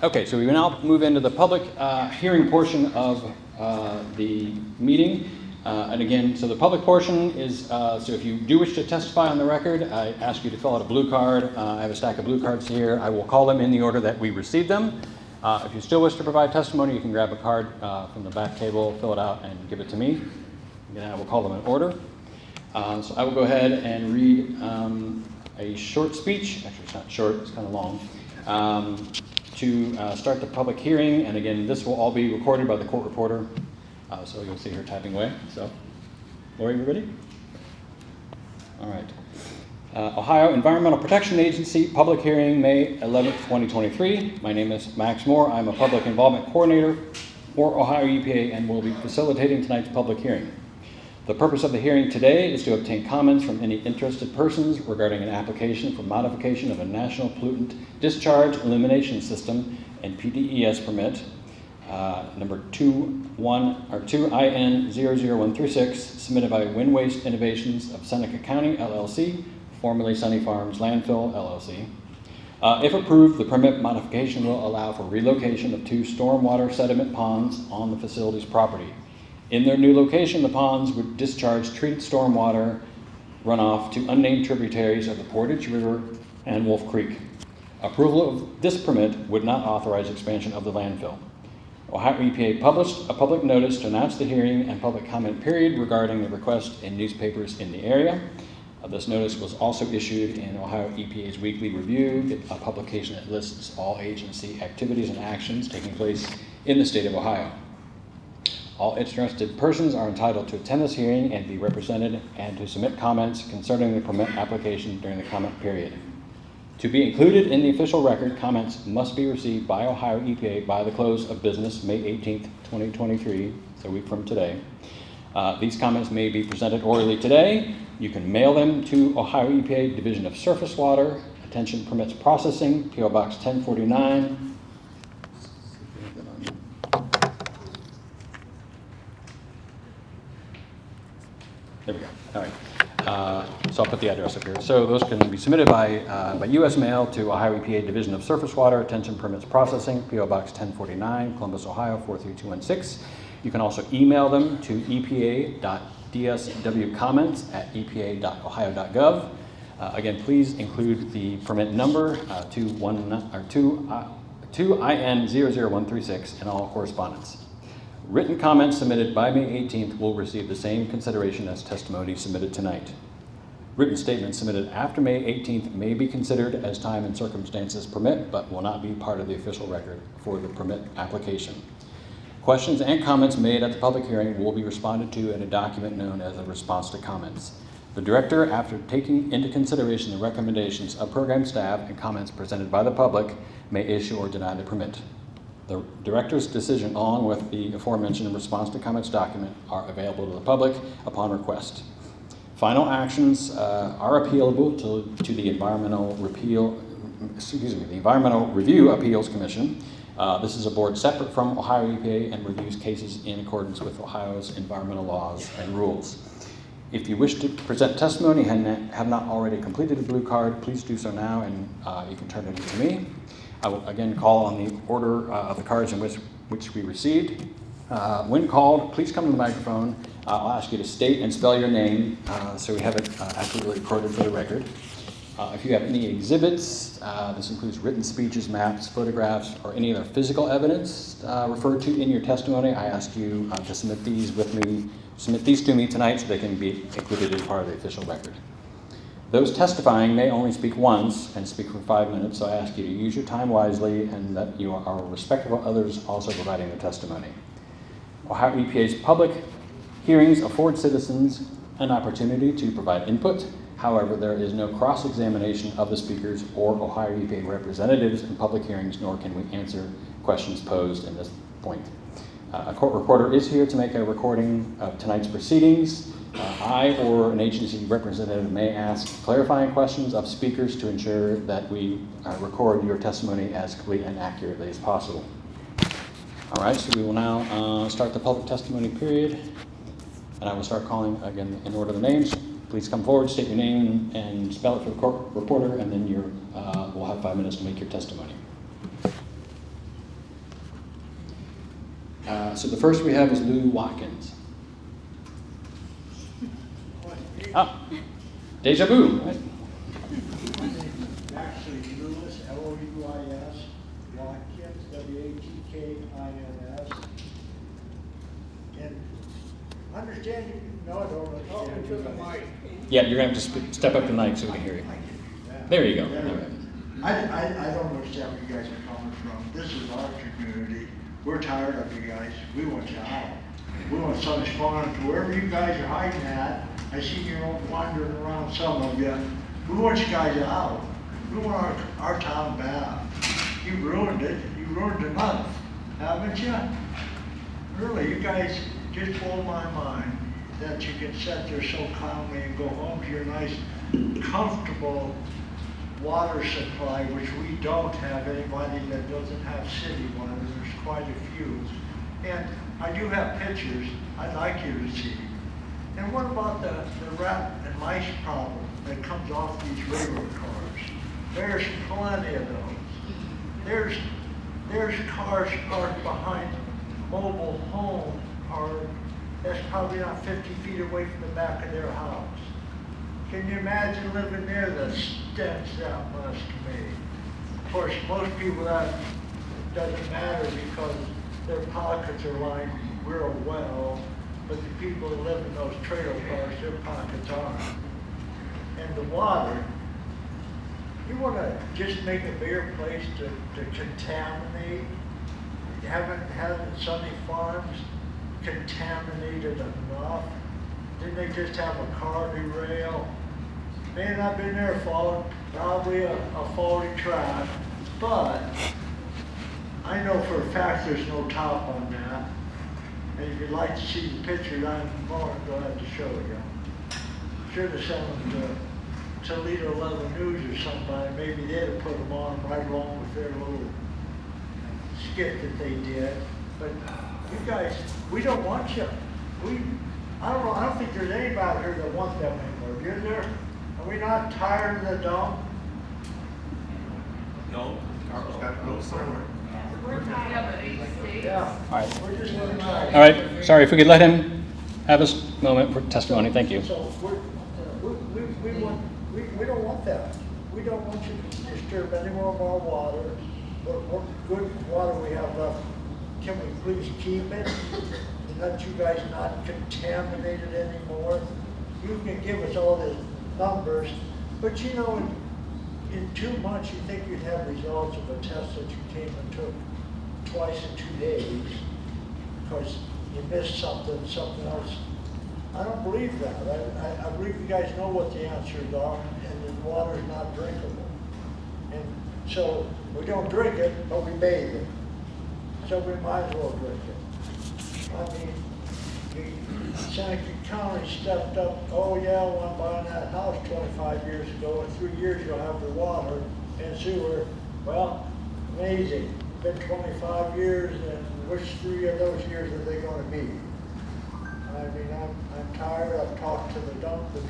Okay, so we will now move into the public hearing portion of the meeting. And again, so the public portion is, so if you do wish to testify on the record, I ask you to fill out a blue card. I have a stack of blue cards here. I will call them in the order that we received them. If you still wish to provide testimony, you can grab a card from the back table, fill it out, and give it to me. Again, I will call them in order. So I will go ahead and read a short speech. Actually, it's not short, it's kind of long. To start the public hearing, and again, this will all be recorded by the court reporter, so you'll see her typing away. So, Lori, you ready? All right. Ohio Environmental Protection Agency, public hearing, May 11th, 2023. My name is Max Moore. I'm a public involvement coordinator for Ohio EPA and will be facilitating tonight's public hearing. The purpose of the hearing today is to obtain comments from any interested persons regarding an application for modification of a National Pollutant Discharge Elimination System and PDES permit, number 2IN00136, submitted by Wind Waste Innovations of Seneca County, LLC, formerly Sunny Farms Landfill, LLC. If approved, the permit modification will allow for relocation of 2 stormwater sediment ponds on the facility's property. In their new location, the ponds would discharge treated stormwater runoff to unnamed tributaries of the Portage River and Wolf Creek. Approval of this permit would not authorize expansion of the landfill. Ohio EPA published a public notice to announce the hearing and public comment period regarding the request in newspapers in the area. This notice was also issued in Ohio EPA's Weekly Review, a publication that lists all agency activities and actions taking place in the state of Ohio. All interested persons are entitled to attend this hearing and be represented and to submit comments concerning the permit application during the comment period. To be included in the official record, comments must be received by Ohio EPA by the close of business May 18th, 2023, so a week from today. These comments may be presented orally today. You can mail them to Ohio EPA Division of Surface Water, Attention Permits Processing, P.O. Box 1049. There we go. All right. So I'll put the address up here. So those can be submitted by U.S. mail to Ohio EPA Division of Surface Water, Attention Permits Processing, P.O. Box 1049, Columbus, Ohio 43216. You can also email them to epa.dswcomments@epa.ohio.gov. Again, please include the permit number 2IN00136 in all correspondence. Written comments submitted by May 18th will receive the same consideration as testimony submitted tonight. Written statements submitted after May 18th may be considered as time and circumstances permit, but will not be part of the official record for the permit application. Questions and comments made at the public hearing will be responded to in a document known as a response to comments. The director, after taking into consideration the recommendations of program staff and comments presented by the public, may issue or deny the permit. The director's decision, along with the aforementioned response to comments document, are available to the public upon request. Final actions are appealable to the Environmental Review Appeals Commission. This is a board separate from Ohio EPA and reviews cases in accordance with Ohio's environmental laws and rules. If you wish to present testimony and have not already completed a blue card, please do so now, and you can turn it in to me. I will again call on the order of the cards in which we received. When called, please come to the microphone. I'll ask you to state and spell your name so we have it accurately recorded for the record. If you have any exhibits, this includes written speeches, maps, photographs, or any other physical evidence referred to in your testimony, I ask you to submit these to me tonight so they can be included as part of the official record. Those testifying may only speak once and speak for 5 minutes, so I ask you to use your time wisely and that you are respectful of others also providing their testimony. Ohio EPA's public hearings afford citizens an opportunity to provide input. However, there is no cross-examination of the speakers or Ohio EPA representatives in public hearings, nor can we answer questions posed in this point. A court reporter is here to make a recording of tonight's proceedings. I or an agency representative may ask clarifying questions of speakers to ensure that we record your testimony as clearly and accurately as possible. All right, so we will now start the public testimony period, and I will start calling again in order of the names. Please come forward, state your name and spell it for the court reporter, and then we'll have 5 minutes to make your testimony. So the first we have is Lou Watkins. Ah, deja vu, right? Actually, Lewis, L-O-U-I-S, Watkins, W-A-T-K-I-N-S. And understand, no, I don't understand. To the mic. Yeah, you're gonna have to step up to the mic so we can hear you. There you go. All right. I don't understand where you guys are coming from. This is our community. We're tired of you guys. We want you out. We want Sunny's Farm, wherever you guys are hiding at. I see you all wandering around, some of you. We want you guys out. We want our town back. You ruined it. You ruined enough, haven't you? Really, you guys just blow my mind that you can sit there so calmly and go home to your nice, comfortable water supply, which we don't have anybody that doesn't have city water. There's quite a few. And I do have pictures I'd like you to see. And what about the rat and mice problem that comes off these railroad cars? There's plenty of those. There's cars parked behind mobile home park that's probably not 50 feet away from the back of their house. Can you imagine living near the stench that must be? Of course, most people that doesn't matter because their pockets are lined real well, but the people who live in those trailer parks, their pockets aren't. And the water, you want to just make a bigger place to contaminate? Haven't Sunny Farms contaminated enough? Didn't they just have a car derail? May have not been their fault, probably a faulty track, but I know for a fact there's no top on that. And if you'd like to see the pictures, I'm more than glad to show you. Should have sent them to Toledo 11 News or somebody.Maybe they'd have put them on right along with their little skit that they did. But you guys, we don't want you. I don't think there's anybody here that wants them anymore. Is there? Are we not tired of the dump? No, Carl's got to go somewhere. Yeah. All right. We're just living tired. All right, sorry, if we could let him have his moment for testimony, thank you. So we don't want that. We don't want you to disturb any more of our water. What good water we have left, can we please keep it? And let you guys not contaminate it anymore? You can give us all the numbers, but you know, in 2 months, you think you'd have results of a test that you came and took twice in 2 days because you missed something else. I don't believe that. I believe you guys know what the answers are, and the water's not drinkable. And so we don't drink it, but we bathe it. So we might as well drink it. I mean, Seneca County stepped up, oh yeah, I'm buying that house 25 years ago, in 3 years you'll have the water and sewer. Well, amazing. Been 25 years, and which 3 of those years are they going to be? I mean, I'm tired. I've talked to the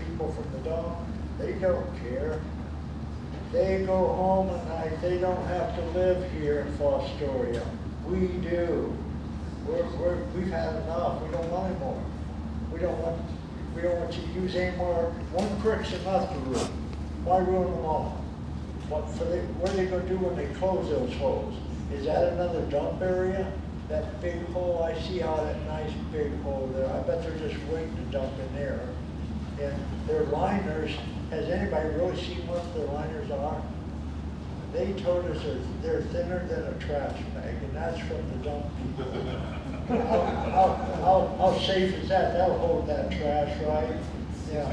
people from the dump. They don't care. They go home at night. They don't have to live here in Fostoria. We do. We've had enough. We don't want any more. We don't want you to use any more. One creek's enough to ruin. Why ruin them all? What are they going to do when they close those holes? Is that another dump area? That big hole, I see how that nice big hole there. I bet they're just waiting to dump in there. And their liners, has anybody really seen what their liners are? They told us they're thinner than a trash bag, and that's from the dump people. How safe is that? That'll hold that trash, right? Yeah.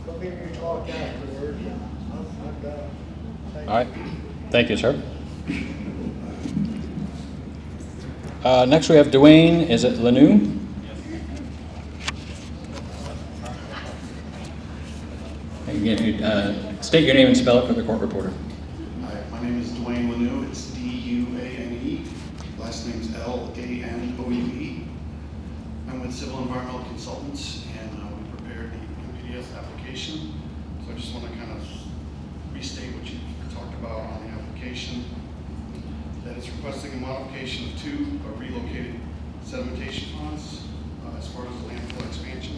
Let me talk afterwards. I'm done. All right, thank you, sir. Next we have Dwayne, is it Lanou? Again, state your name and spell it for the court reporter. Hi, my name is Dwayne Lanou. It's D-U-A-N-E. Last name is L-A-N-O-U-E. I'm with Civil Environmental Consultants, and we prepared the NPDES application. So I just want to kind of restate what you talked about on the application. The that is requesting a modification of 2 relocated sedimentation ponds as part of the landfill expansion.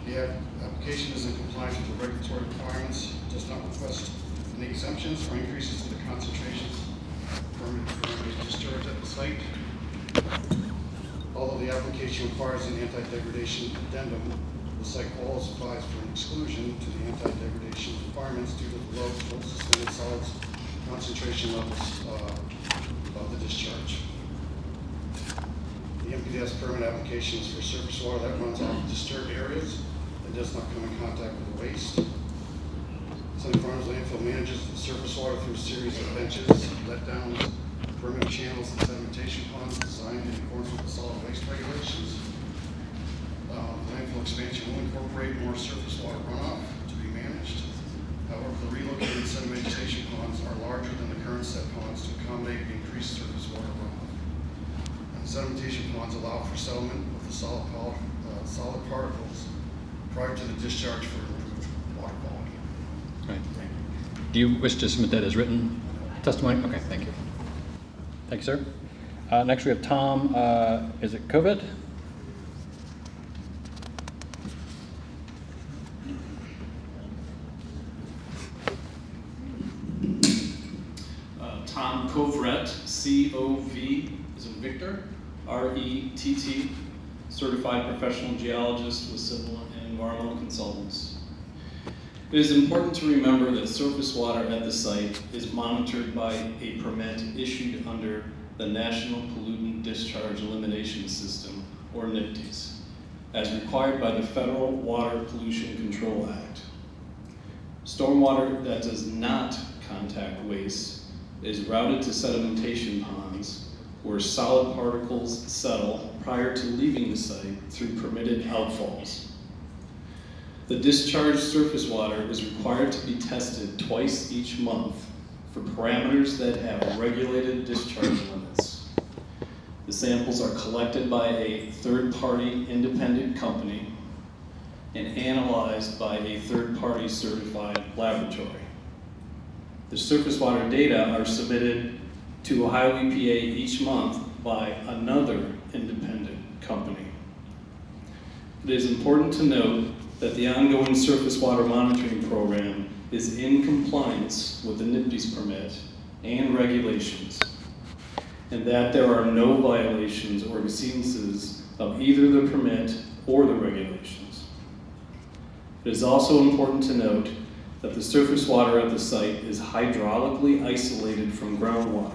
The application is in compliance with the regulatory requirements, does not request any exemptions or increases to the concentrations permitted for discharge at the site. Although the application requires an anti-degradation addendum, the site qualifies for an exclusion to the anti-degradation requirements due to the low total suspended solids concentration levels of the discharge. The NPDES permit application is for surface water that runs off disturbed areas and does not come in contact with the waste. Sunny Farms landfill manages the surface water through a series of benches, letdowns, perimeter channels, and sedimentation ponds designed in accordance with the solid waste regulations. Landfill expansion will incorporate more surface water runoff to be managed. However, the relocated sedimentation ponds are larger than the current set ponds to accommodate the increased surface water runoff. And the sedimentation ponds allow for settlement of the solid particles prior to the discharge for improved water quality. Right. Do you wish to submit that as written testimony? Okay, thank you. Thank you, sir. Next we have Tom, is it COVID? Tom Covret, C-O-V as in Victor, R-E-T-T, certified professional geologist with civil and environmental consultants. It is important to remember that surface water at the site is monitored by a permit issued under the National Pollutant Discharge Elimination System, or NDEPS, as required by the Federal Water Pollution Control Act. Stormwater that does not contact waste is routed to sedimentation ponds where solid particles settle prior to leaving the site through permitted outfalls. The discharged surface water is required to be tested twice each month for parameters that have regulated discharge limits. The samples are collected by a third-party independent company and analyzed by a third-party certified laboratory. The surface water data are submitted to Ohio EPA each month by another independent company. It is important to note that the ongoing surface water monitoring program is in compliance with the NDEPS permit and regulations, and that there are no violations or exceedances of either the permit or the regulations. It is also important to note that the surface water at the site is hydraulically isolated from groundwater,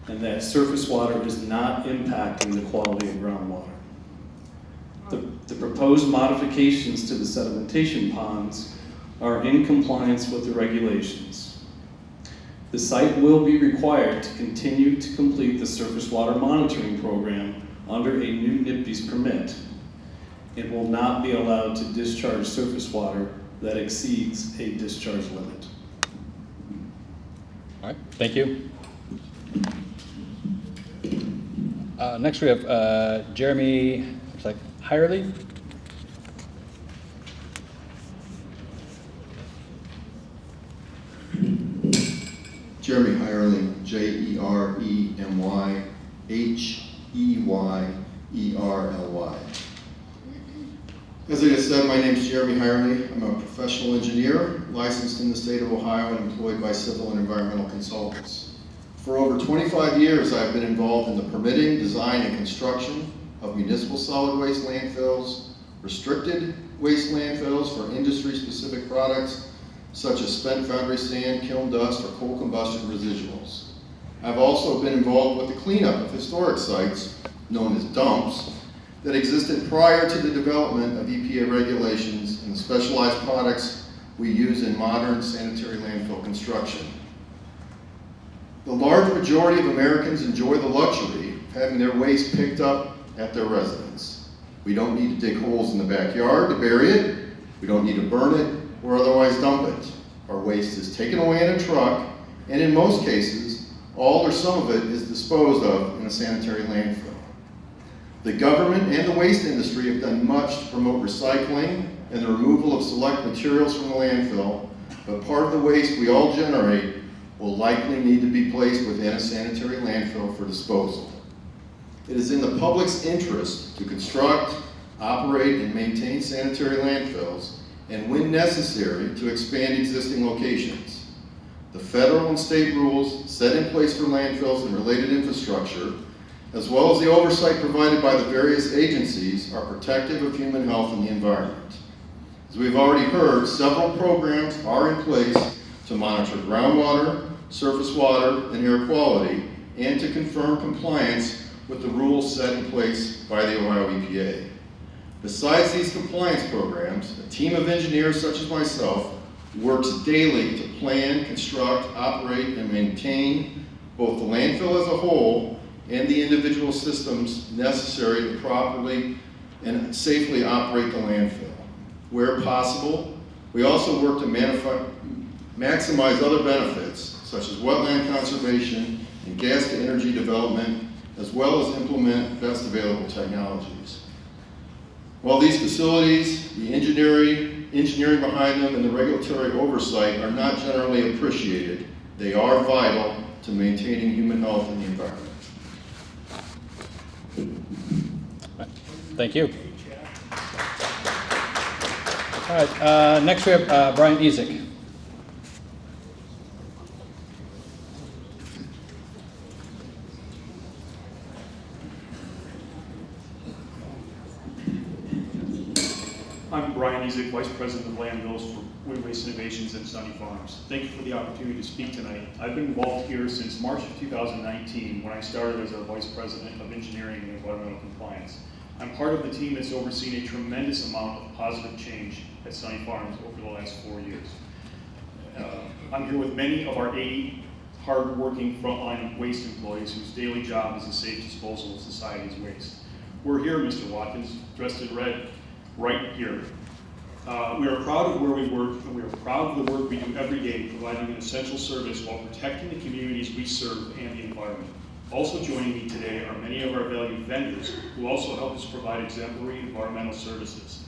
and that surface water is not impacting the quality of groundwater. The proposed modifications to the sedimentation ponds are in compliance with the regulations. The site will be required to continue to complete the surface water monitoring program under a new NDEPS permit. It will not be allowed to discharge surface water that exceeds a discharge limit. All right, thank you. Next we have Jeremy, looks like Hirely. Jeremy Hirely, Jeremyheyerly. As I just said, my name is Jeremy Hirely. I'm a professional engineer, licensed in the state of Ohio and employed by civil and environmental consultants. For over 25 years, I've been involved in the permitting, design, and construction of municipal solid waste landfills, restricted waste landfills for industry-specific products, such as spent foundry sand, kiln dust, or coal combustion residuals. I've also been involved with the cleanup of historic sites, known as dumps, that existed prior to the development of EPA regulations and the specialized products we use in modern sanitary landfill construction. The large majority of Americans enjoy the luxury of having their waste picked up at their residence. We don't need to dig holes in the backyard to bury it. We don't need to burn it or otherwise dump it. Our waste is taken away in a truck, and in most cases, all or some of it is disposed of in a sanitary landfill. The government and the waste industry have done much to promote recycling and the removal of select materials from the landfill, but part of the waste we all generate will likely need to be placed within a sanitary landfill for disposal. It is in the public's interest to construct, operate, and maintain sanitary landfills, and when necessary, to expand existing locations. The federal and state rules set in place for landfills and related infrastructure, as well as the oversight provided by the various agencies, are protective of human health and the environment. As we've already heard, several programs are in place to monitor groundwater, surface water, and air quality, and to confirm compliance with the rules set in place by the Ohio EPA. Besides these compliance programs, a team of engineers such as myself works daily to plan, construct, operate, and maintain both the landfill as a whole and the individual systems necessary to properly and safely operate the landfill. Where possible, we also work to maximize other benefits, such as wetland conservation and gas to energy development, as well as implement best available technologies. While these facilities, the engineering behind them, and the regulatory oversight are not generally appreciated, they are vital to maintaining human health and the environment. Thank you. All right, next we have Brian Ezek. I'm Brian Ezek, Vice President of Landfills for Wind Waste Innovations at Sunny Farms. Thank you for the opportunity to speak tonight. I've been involved here since March of 2019 when I started as our Vice President of Engineering and Environmental Compliance. I'm part of the team that's overseen a tremendous amount of positive change at Sunny Farms over the last 4 years. I'm here with many of our 80 hard-working frontline waste employees whose daily job is the safe disposal of society's waste. We're here, Mr. Watkins, dressed in red, right here. We are proud of where we work, and we are proud of the work we do every day, providing an essential service while protecting the communities we serve and the environment. Also joining me today are many of our valued vendors who also help us provide exemplary environmental services.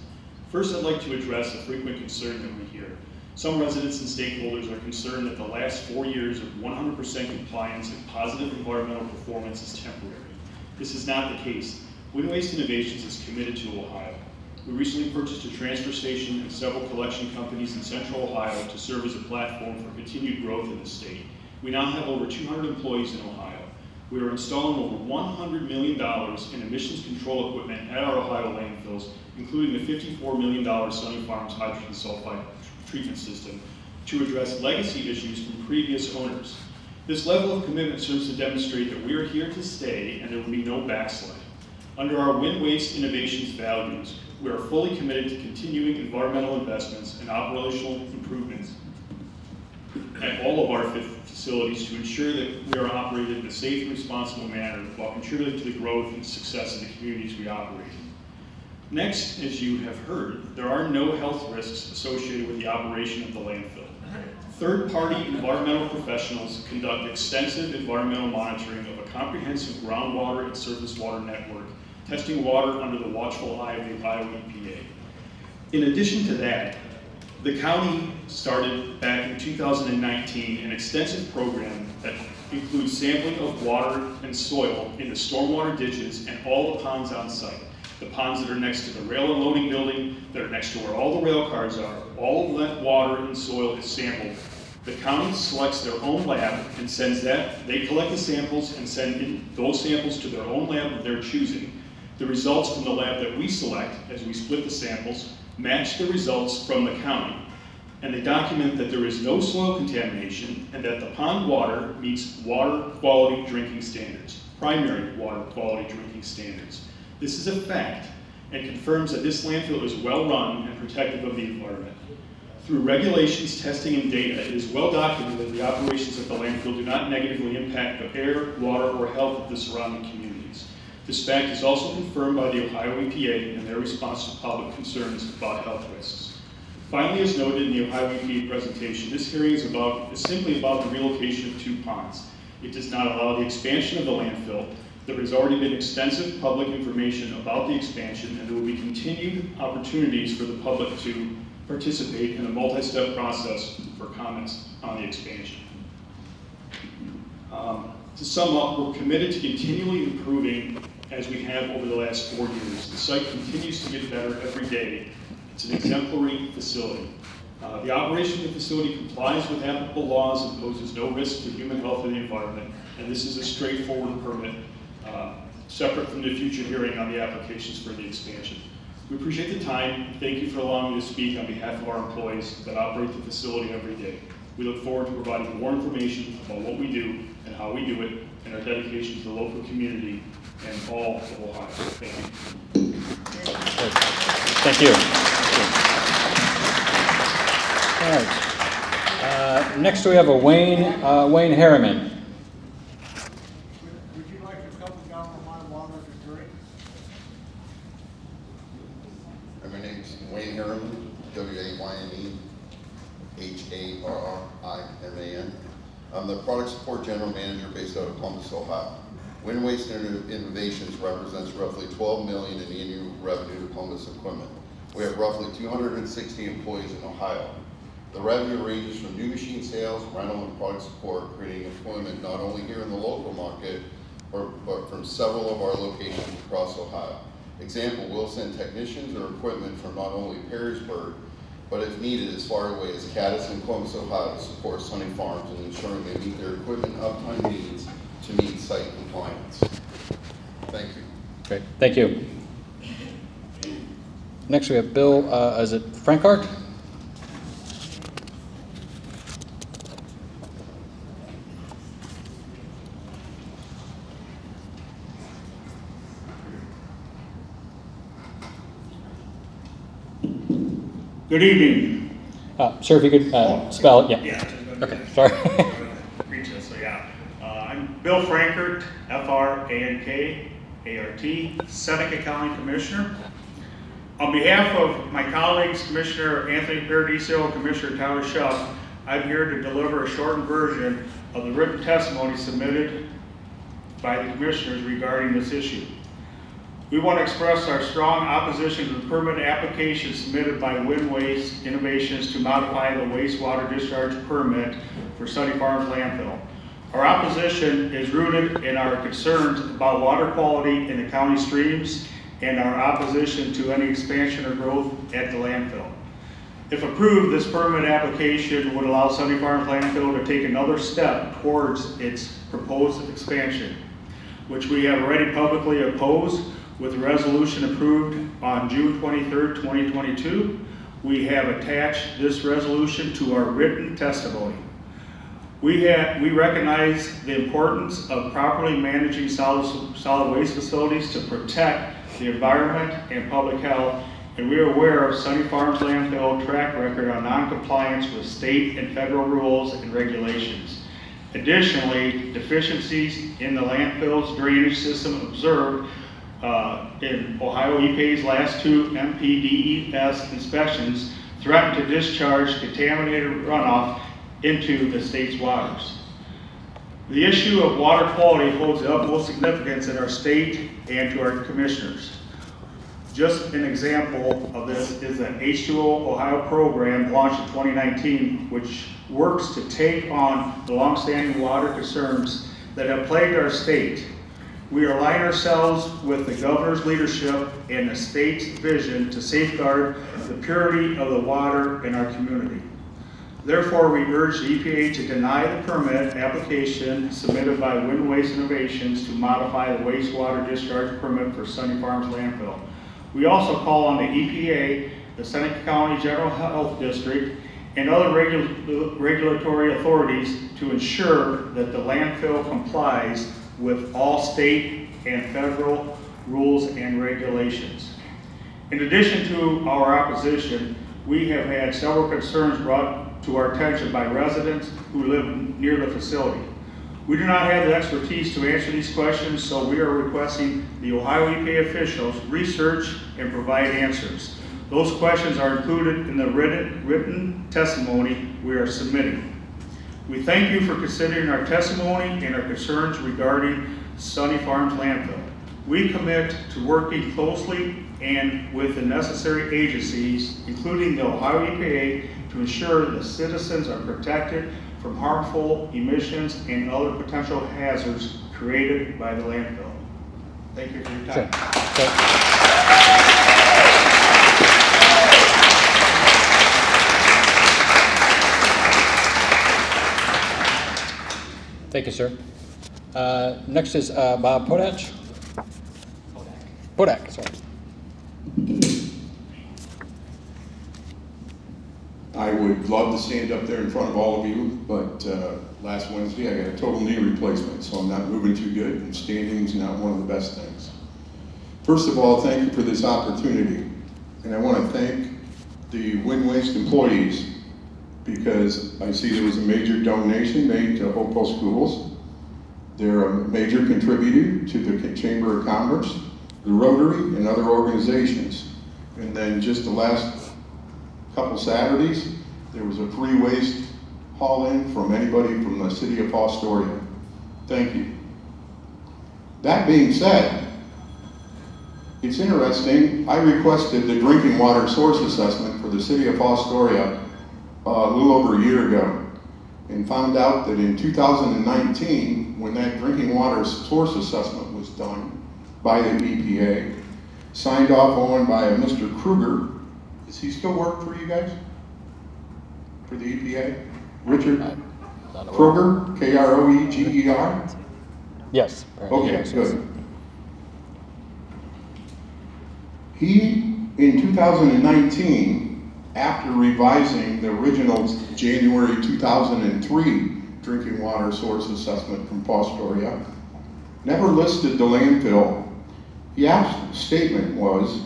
First, I'd like to address a frequent concern that we hear. Some residents and stakeholders are concerned that the last 4 years of 100% compliance and positive environmental performance is temporary. This is not the case. Wind Waste Innovations is committed to Ohio. We recently purchased a transfer station and several collection companies in central Ohio to serve as a platform for continued growth in the state. We now have over 200 employees in Ohio. We are installing over $100 million in emissions control equipment at our Ohio landfills, including the $54 million Sunny Farms hydrogen sulfide treatment system, to address legacy issues from previous owners. This level of commitment serves to demonstrate that we are here to stay and there will be no backslide. Under our Wind Waste Innovations values, we are fully committed to continuing environmental investments and operational improvements at all of our facilities to ensure that we are operated in a safe and responsible manner while contributing to the growth and success of the communities we operate in. Next, as you have heard, there are no health risks associated with the operation of the landfill. Third-party environmental professionals conduct extensive environmental monitoring of a comprehensive groundwater and surface water network, testing water under the watchful eye of the Ohio EPA. In addition to that, the county started back in 2019 an extensive program that includes sampling of water and soil in the stormwater ditches and all the ponds on site. The ponds that are next to the rail unloading building, that are next to where all the rail cars are, all of that water and soil is sampled. The county selects their own lab and sends that, they collect the samples and send in those samples to their own lab of their choosing. The results from the lab that we select, as we split the samples, match the results from the county. And they document that there is no soil contamination and that the pond water meets water quality drinking standards, primary water quality drinking standards. This is a fact and confirms that this landfill is well run and protective of the environment. Through regulations, testing, and data, it is well documented that the operations at the landfill do not negatively impact the air, water, or health of the surrounding communities. This fact is also confirmed by the Ohio EPA in their response to public concerns about health risks. Finally, as noted in the Ohio EPA presentation, this hearing is simply about the relocation of 2 ponds. It does not allow the expansion of the landfill. There has already been extensive public information about the expansion, and there will be continued opportunities for the public to participate in a multi-step process for comments on the expansion. To sum up, we're committed to continually improving as we have over the last 4 years. The site continues to get better every day. It's an exemplary facility. The operation of the facility complies with applicable laws and poses no risk to human health or the environment, and this is a straightforward permit, separate from the future hearing on the applications for the expansion. We appreciate the time. Thank you for allowing me to speak on behalf of our employees that operate the facility every day. We look forward to providing more information about what we do and how we do it, and our dedication to the local community and all of Ohio. Thank you. Thank you. All right. Next we have a Wayne Harriman. Would you like to come down on my water to drink? My name's Wayne Harriman, W-A-Y-N-E, H-A-R-R-I-M-A-N. I'm the Product Support General Manager based out of Columbus, Ohio. Wind Waste Innovations represents roughly $12 million in annual revenue to Columbus Equipment. We have roughly 260 employees in Ohio. The revenue ranges from new machine sales, rental, and product support, creating employment not only here in the local market, but from several of our locations across Ohio. Example, we'll send technicians or equipment from not only Perrysburg, but if needed, as far away as Cadiz and Columbus, Ohio, to support Sunny Farms and ensuring they meet their equipment uptime needs to meet site compliance. Thank you. Great, thank you. Next we have Bill, is it Frankart? Good evening. Sir, if you could spell it, yeah. Yeah. Okay, sorry. Reach this, so yeah. I'm Bill Frankart, F-R-A-N-K-A-R-T, Seneca County Commissioner. On behalf of my colleagues, Commissioner Anthony Paradiso and Commissioner Tyler Schuff, I'm here to deliver a shortened version of the written testimony submitted by the commissioners regarding this issue. We want to express our strong opposition to the permit application submitted by Wind Waste Innovations to modify the wastewater discharge permit for Sunny Farms landfill. Our opposition is rooted in our concerns about water quality in the county streams and our opposition to any expansion or growth at the landfill. If approved, this permit application would allow Sunny Farms landfill to take another step towards its proposed expansion, which we have already publicly opposed with a resolution approved on June 23rd, 2022. We have attached this resolution to our written testimony. We recognize the importance of properly managing solid waste facilities to protect the environment and public health, and we are aware of Sunny Farms landfill track record on non-compliance with state and federal rules and regulations. Additionally, deficiencies in the landfill's drainage system observed in Ohio EPA's last two NDEPS inspections threaten to discharge contaminated runoff into the state's waters. The issue of water quality holds the utmost significance in our state and to our commissioners. Just an example of this is the H2O Ohio program launched in 2019, which works to take on the longstanding water concerns that have plagued our state. We align ourselves with the governor's leadership and the state's vision to safeguard the purity of the water in our community. Therefore, we urge the EPA to deny the permit application submitted by Wind Waste Innovations to modify the wastewater discharge permit for Sunny Farms landfill. We also call on the EPA, the Seneca County General Health District, and other regulatory authorities to ensure that the landfill complies with all state and federal rules and regulations. In addition to our opposition, we have had several concerns brought to our attention by residents who live near the facility. We do not have the expertise to answer these questions, so we are requesting the Ohio EPA officials research and provide answers. Those questions are included in the written testimony we are submitting. We thank you for considering our testimony and our concerns regarding Sunny Farms landfill. We commit to working closely and with the necessary agencies, including the Ohio EPA, to ensure the citizens are protected from harmful emissions and other potential hazards created by the landfill. Thank you for your time. Thank you, sir. Next is Bob Podach. Podak, sorry. I would love to stand up there in front of all of you, but last Wednesday I got a total knee replacement, so I'm not moving too good, and standing's not one of the best things. First of all, thank you for this opportunity, and I want to thank the Wind Waste employees, because I see there was a major donation made to Hopewell Schools. They're a major contributor to the Chamber of Commerce, the Rotary, and other organizations. And then just the last couple Saturdays, there was a free waste haul-in from anybody from the city of Fostoria. Thank you. That being said, it's interesting, I requested the drinking water source assessment for the city of Fostoria a little over a year ago, and found out that in 2019, when that drinking water source assessment was done by the EPA, signed off on by a Mr. Kruger. Does he still work for you guys? For the EPA? Richard Kruger, K-R-O-E-G-E-R? Yes. Okay, good. He, in 2019, after revising the original January 2003 drinking water source assessment from Fostoria, never listed the landfill. His statement was,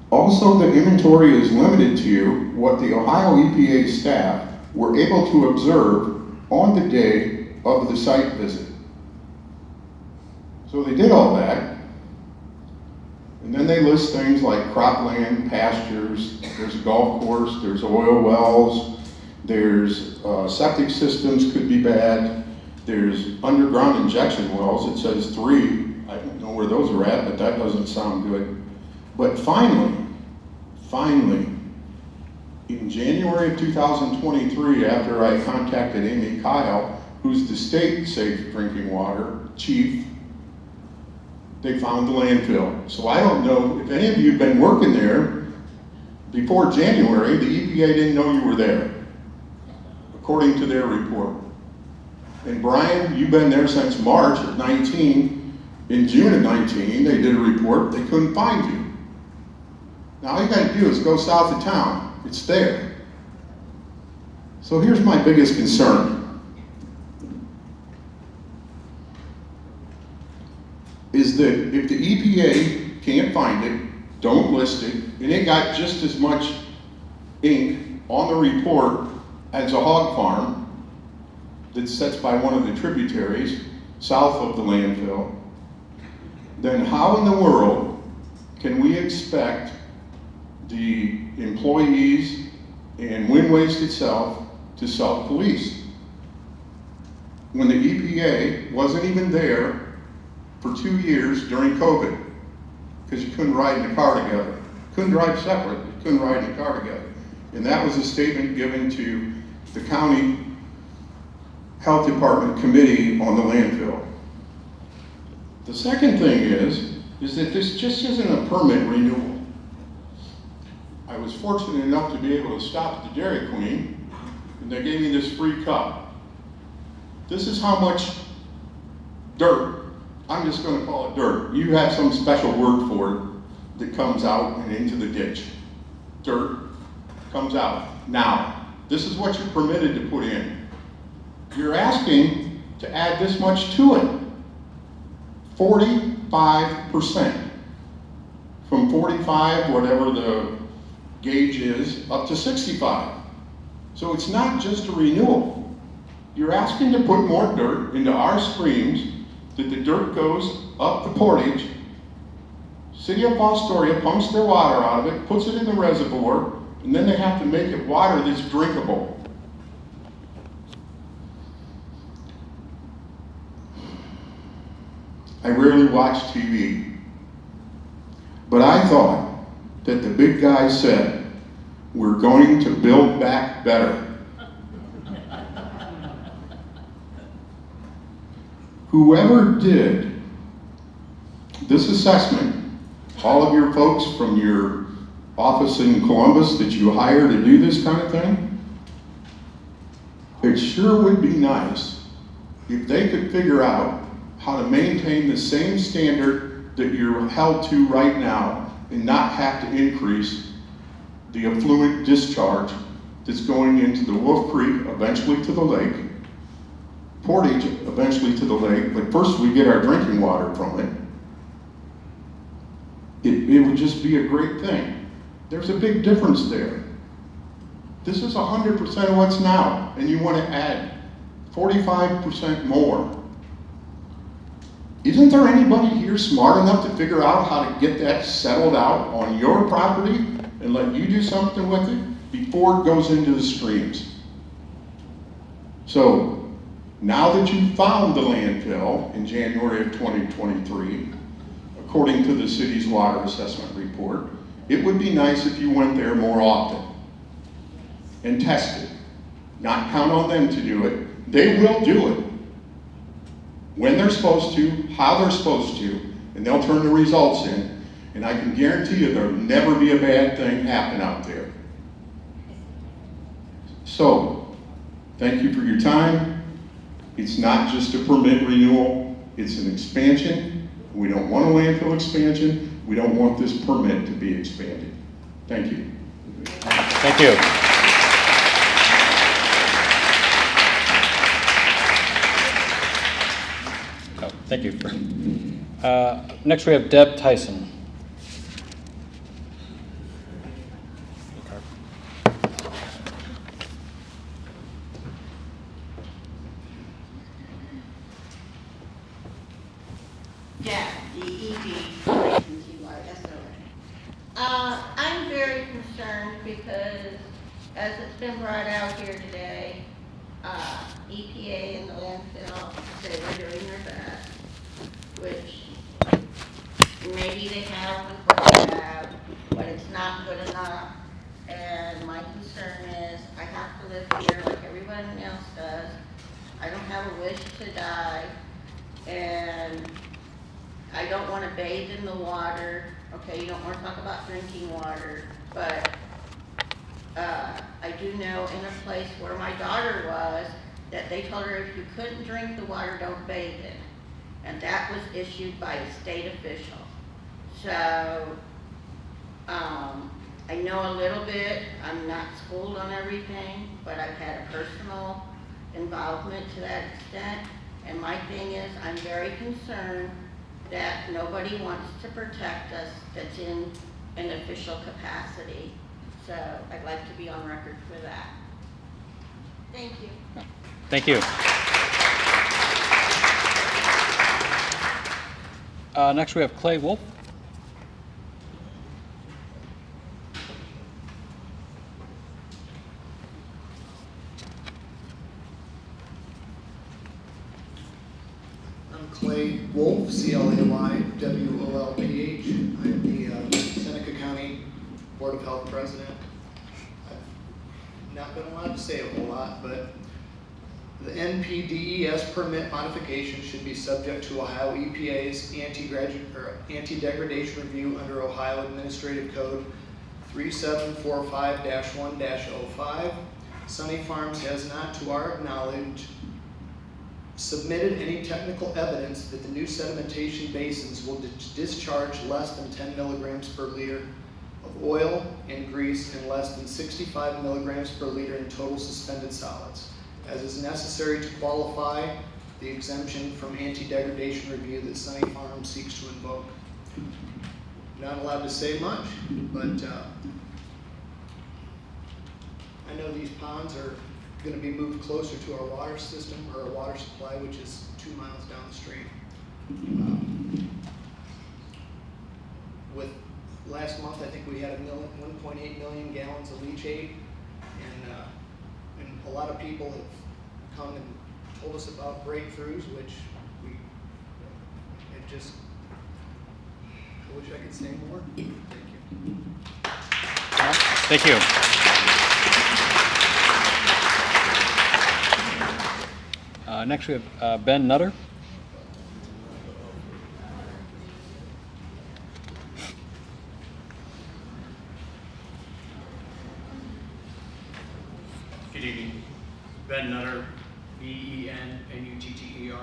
also the inventory is limited to what the Ohio EPA staff were able to observe on the day of the site visit. So they did all that, and then they list things like cropland, pastures, there's a golf course, there's oil wells, there's septic systems could be bad, there's underground injection wells, it says 3. I don't know where those are at, but that doesn't sound good. But finally, in January of 2023, after I contacted Amy Kyle, who's the state safe drinking water chief, they found the landfill. So I don't know if any of you have been working there before January, the EPA didn't know you were there, according to their report. And Brian, you've been there since March of 19. In June of 19, they did a report, they couldn't find you. Now all you gotta do is go south of town, it's there. So here's my biggest concern. Is that if the EPA can't find it, don't list it, and it got just as much ink on the report as a hog farm that sits by one of the tributaries south of the landfill, then how in the world can we expect the employees and Wind Waste itself to self-police when the EPA wasn't even there for 2 years during COVID, because you couldn't ride in the car together. Couldn't drive separate, you couldn't ride in the car together. And that was a statement given to the county health department committee on the landfill. The second thing is that this just isn't a permit renewal. I was fortunate enough to be able to stop at the Dairy Queen, and they gave me this free cup. This is how much dirt, I'm just going to call it dirt. You have some special word for it that comes out and into the ditch. Dirt comes out. Now, this is what you're permitted to put in. You're asking to add this much to it. 45%. From 45, whatever the gauge is, up to 65. So it's not just a renewal. You're asking to put more dirt into our streams, that the dirt goes up the portage. City of Fostoria pumps their water out of it, puts it in the reservoir, and then they have to make it water that's drinkable. I rarely watch TV, but I thought that the big guy said, we're going to build back better. whoever did this assessment, all of your folks from your office in Columbus that you hire to do this kind of thing, it sure would be nice if they could figure out how to maintain the same standard that you're held to right now and not have to increase the effluent discharge that's going into the Wolf Creek, eventually to the lake, Portage, eventually to the lake, but first we get our drinking water from it. It would just be a great thing. There's a big difference there. This is 100% of what's now, and you want to add 45% more. Isn't there anybody here smart enough to figure out how to get that settled out on your property and let you do something with it before it goes into the streams? So now that you found the landfill in January of 2023, according to the city's water assessment report, it would be nice if you went there more often and tested. Not count on them to do it. They will do it when they're supposed to, how they're supposed to, and they'll turn the results in. And I can guarantee you there'll never be a bad thing happen out there. So, thank you for your time. It's not just a permit renewal, it's an expansion. We don't want a landfill expansion. We don't want this permit to be expanded. Thank you. Thank you. Oh, thank you. Next we have Deb Tyson. Yeah, I'm very concerned because, as it's been brought out here today, EPA and the landfill say they're doing their best, which maybe they have with what they have, but it's not good enough. And my concern is I have to live here like everyone else does. I don't have a wish to die, and I don't want to bathe in the water. Okay, you don't want to talk about drinking water, but I do know in a place where my daughter was, that they told her if you couldn't drink the water, don't bathe in it. And that was issued by a state official. So, I know a little bit. I'm not schooled on everything, but I've had a personal involvement to that extent. And my thing is, I'm very concerned that nobody wants to protect us that's in an official capacity. So I'd like to be on record for that. Thank you. Thank you. Next we have Clay Wolf. I'm Clay Wolf, C-L-A-Y-W-O-L-P-H. I'm the Seneca County Board of Health President. I've not been allowed to say a whole lot, but the NPDES permit modification should be subject to Ohio EPA's anti-degradation review under Ohio Administrative Code 3745-1-05. Sunny Farms has not, to our knowledge, submitted any technical evidence that the new sedimentation basins will discharge less than 10 milligrams per liter of oil and grease and less than 65 milligrams per liter in total suspended solids, as is necessary to qualify the exemption from anti-degradation review that Sunny Farms seeks to invoke. Not allowed to say much, but I know these ponds are going to be moved closer to our water system, or our water supply, which is 2 miles downstream. With last month, I think we had 1.8 million gallons of leachate, and a lot of people have come and told us about breakthroughs, which I wish I could say more. Thank you. Thank you. Next we have Ben Nutter. Good evening. Ben Nutter, BENNUTTER.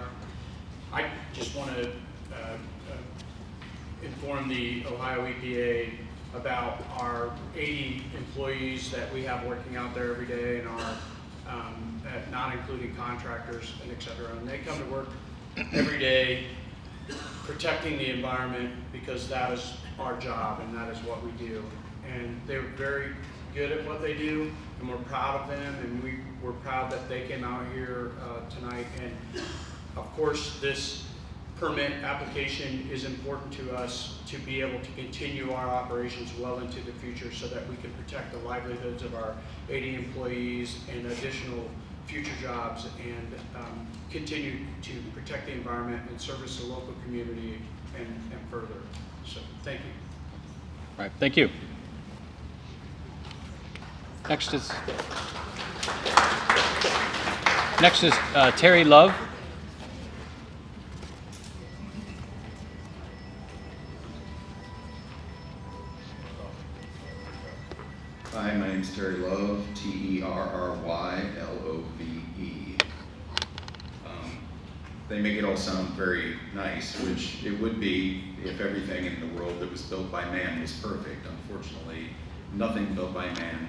I just want to inform the Ohio EPA about our 80 employees that we have working out there every day, and our not including contractors and et cetera. And they come to work every day protecting the environment because that is our job and that is what we do. And they're very good at what they do, and we're proud of them, and we're proud that they came out here tonight. And of course, this permit application is important to us to be able to continue our operations well into the future so that we can protect the livelihoods of our 80 employees and additional future jobs, and continue to protect the environment and service the local community and further. So thank you. All right, thank you. Next is Terry Love. Hi, my name is Terry Love, Terrylove. They make it all sound very nice, which it would be if everything in the world that was built by man was perfect. Unfortunately, nothing built by man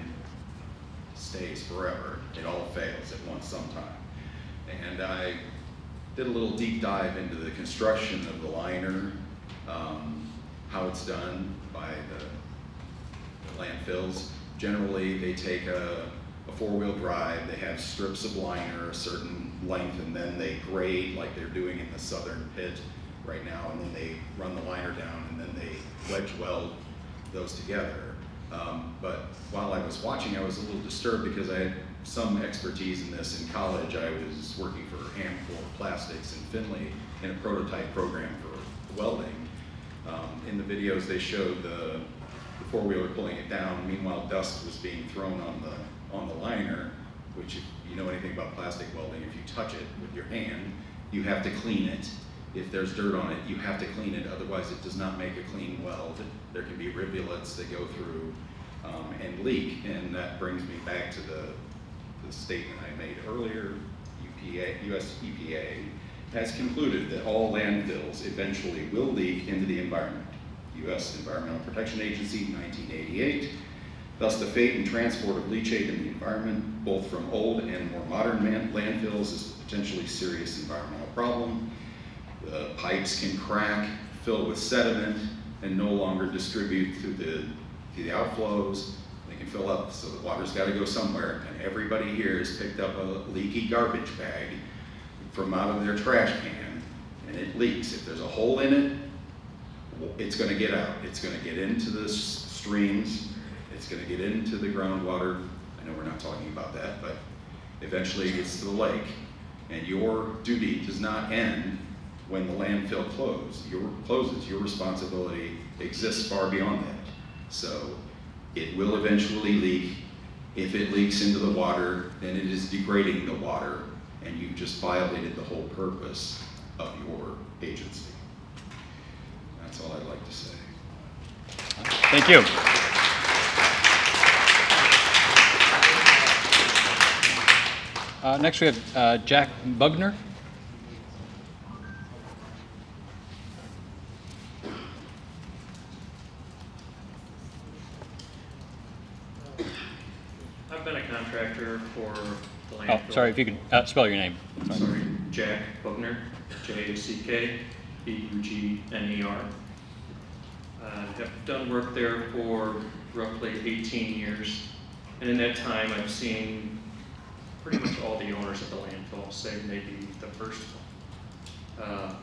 stays forever. It all fails at once sometime. And I did a little deep dive into the construction of the liner, how it's done by the landfills. Generally, they take a four-wheel drive, they have strips of liner a certain length, and then they grade like they're doing in the southern pit right now, and then they run the liner down, and then they wedge weld those together. But while I was watching, I was a little disturbed because I had some expertise in this. In college, I was working for Amcor Plastics in Findlay in a prototype program for welding. In the videos, they showed the four-wheeler pulling it down. Meanwhile, dust was being thrown on the liner, which if you know anything about plastic welding, if you touch it with your hand, you have to clean it. If there's dirt on it, you have to clean it, otherwise it does not make a clean weld. There can be rivulets that go through and leak, and that brings me back to the statement I made earlier. US EPA has concluded that all landfills eventually will leak into the environment. US Environmental Protection Agency, 1988. Thus, the fate and transport of leachate in the environment, both from old and more modern landfills, is a potentially serious environmental problem. The pipes can crack, fill with sediment, and no longer distribute through the outflows. They can fill up, so the water's got to go somewhere. And everybody here has picked up a leaky garbage bag from out of their trash can, and it leaks. If there's a hole in it, it's going to get out. It's going to get into the streams. It's going to get into the groundwater. I know we're not talking about that, but eventually it gets to the lake. And your duty does not end when the landfill closes. Your responsibility exists far beyond that. So it will eventually leak. If it leaks into the water, then it is degrading the water, and you've just violated the whole purpose of your agency. That's all I'd like to say. Thank you. Next we have Jack Bugner. I've been a contractor for the landfill. Oh, sorry, if you could spell your name. Sorry, Jack Bugner, Jackbugner. Have done work there for roughly 18 years, and in that time I've seen pretty much all the owners of the landfill, save maybe the first one.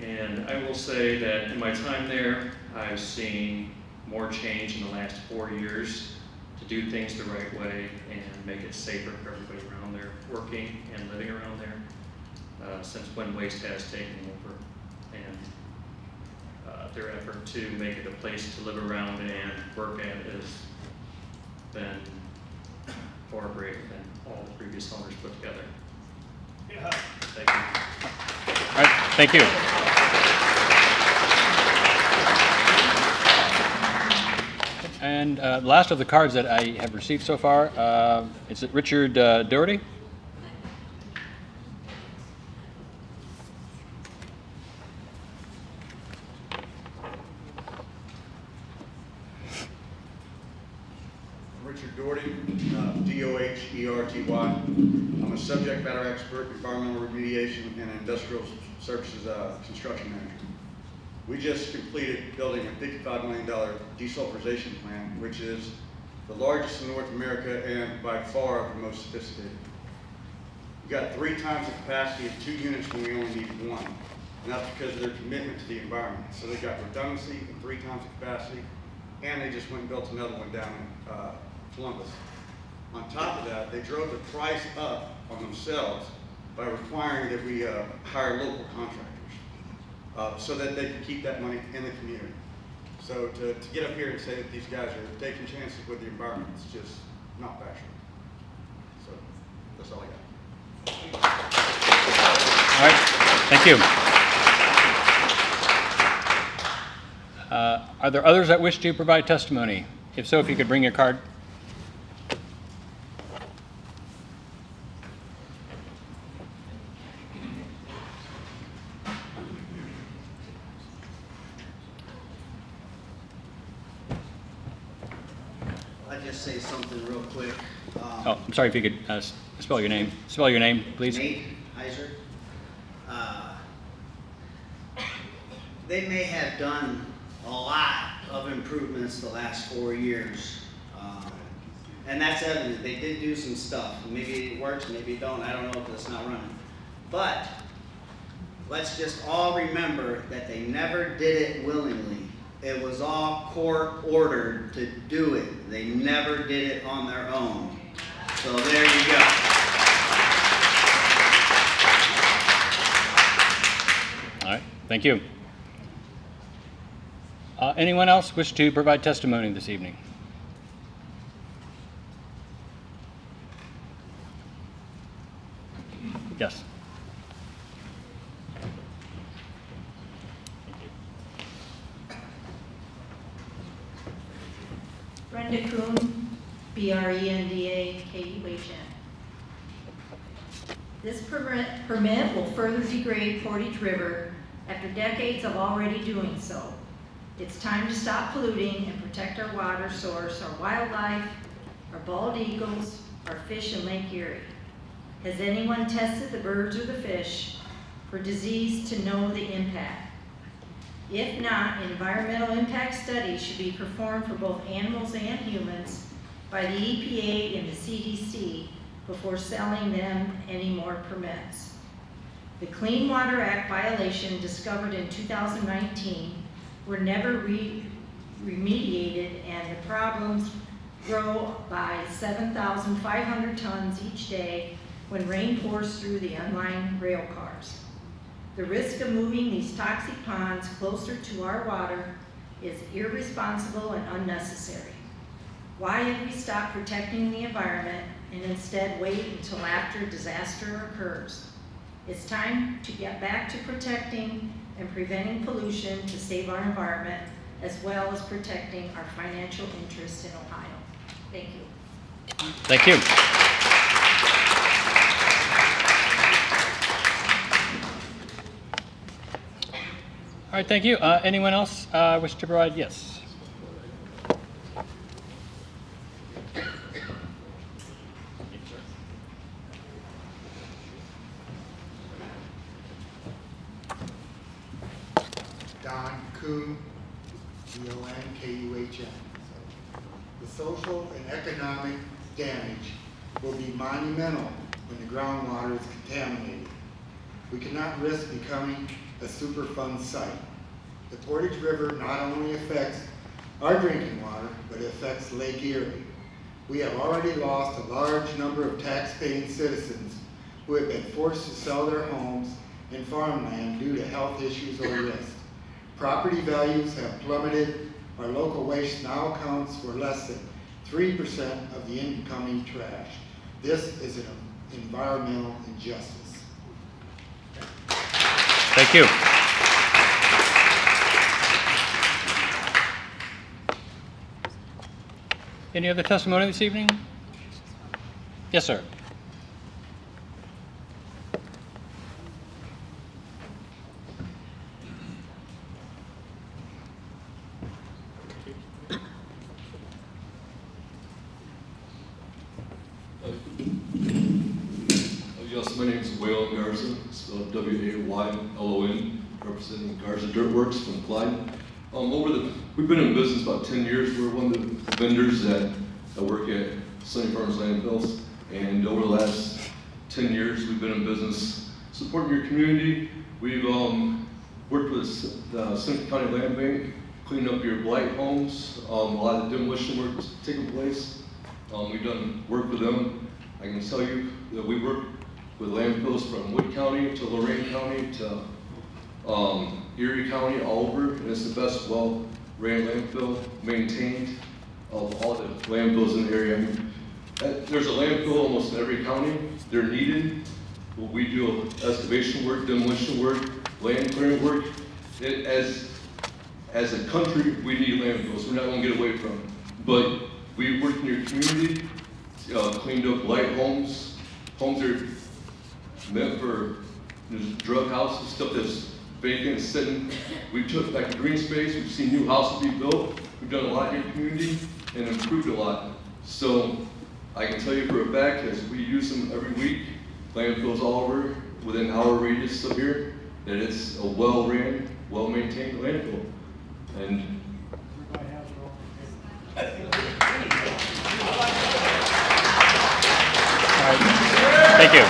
And I will say that in my time there, I've seen more change in the last 4 years to do things the right way and make it safer for everybody around there, working and living around there, since when waste has taken over. And their effort to make it a place to live around and work at has been far greater than all the previous owners put together. Yeah. Thank you. All right, thank you. And last of the cards that I have received so far, is it Richard Doherty? Richard Doherty, D-O-H-E-R-T-Y. I'm a subject matter expert, environmental remediation, and industrial services construction manager. We just completed building a $55 million desulfurization plant, which is the largest in North America and by far the most sophisticated. We got 3 times the capacity of 2 units when we only needed 1. And that's because of their commitment to the environment. So they got redundancy and 3 times the capacity, and they just went and built another one down in Columbus. On top of that, they drove the price up on themselves by requiring that we hire local contractors so that they can keep that money in the community. So to get up here and say that these guys are taking chances with the environment, it's just not factual. So that's all I got. All right, thank you. Are there others that wish to provide testimony? If so, if you could bring your card. I'll just say something real quick. Oh, I'm sorry, if you could spell your name. Spell your name, please. Nate Heiser. They may have done a lot of improvements the last 4 years. And that's evident. They did do some stuff. Maybe it works, maybe it don't. I don't know if it's not running. But let's just all remember that they never did it willingly. It was all court ordered to do it. They never did it on their own. So there you go. All right, thank you. Anyone else wish to provide testimony this evening? Yes. Brenda Kuhn, BRENDAKUHN. This permit will further degrade Portage River after decades of already doing so. It's time to stop polluting and protect our water source, our wildlife, our bald eagles, our fish in Lake Erie. Has anyone tested the birds or the fish for disease to know the impact? If not, environmental impact studies should be performed for both animals and humans by the EPA and the CDC before selling them any more permits. The Clean Water Act violation discovered in 2019 were never remediated, and the problems grow by 7,500 tons each day when rain pours through the unlined rail cars. The risk of moving these toxic ponds closer to our water is irresponsible and unnecessary. Why have we stopped protecting the environment and instead wait until after a disaster occurs? It's time to get back to protecting and preventing pollution to save our environment, as well as protecting our financial interests in Ohio. Thank you. Thank you. All right, thank you. Anyone else wish to provide? Yes. Don Kuhn, D-O-N-K-U-H-N. The social and economic damage will be monumental when the groundwater is contaminated. We cannot risk becoming a Superfund site. The Portage River not only affects our drinking water, but it affects Lake Erie. We have already lost a large number of tax-paying citizens who have been forced to sell their homes and farmland due to health issues or risk. Property values have plummeted. Our local waste now accounts for less than 3% of the incoming trash. This is an environmental injustice. Thank you. Any other testimony this evening? Yes, sir. Yes, my name is Waylon Garza, spelled W-A-Y-L-O-N, representing Garza Dirt Works from Clyde. We've been in business about 10 years. We're one of the vendors that work at Sunny Farms landfills, and over the last 10 years, we've been in business supporting your community. We've worked with the Seneca County Land Bank, cleaning up your blight homes. A lot of demolition work is taking place. We've done work with them. I can tell you that we work with landfills from Wood County to Lorain County to Erie County, all over, and it's the best well-ran landfill maintained of all the landfills in the area. I mean, there's a landfill almost in every county. They're needed. Well, we do excavation work, demolition work, land clearing work. As a country, we need landfills. We're not going to get away from them. But we work in your community, cleaned up blight homes. Homes are meant for drug houses, stuff that's vacant, sitting. We took back to green space. We've seen new houses be built. We've done a lot in your community and improved a lot. So I can tell you for a fact, as we use them every week, landfills all over, within an hour radius of here, that it's a well-ran, well-maintained landfill. And Thank you.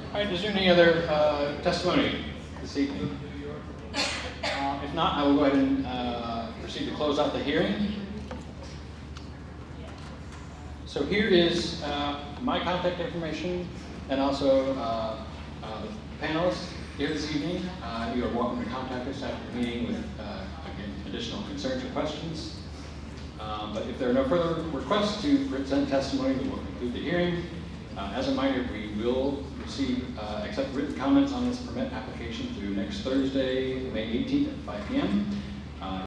All right, is there any other testimony this evening? If not, I will go ahead and proceed to close out the hearing. So here is my contact information and also the panelists here this evening. You are welcome to contact us after the meeting with, again, additional concerns or questions. But if there are no further requests to present testimony, we will conclude the hearing. As a reminder, we will accept written comments on this permit application through next Thursday, May 18th at 5 p.m.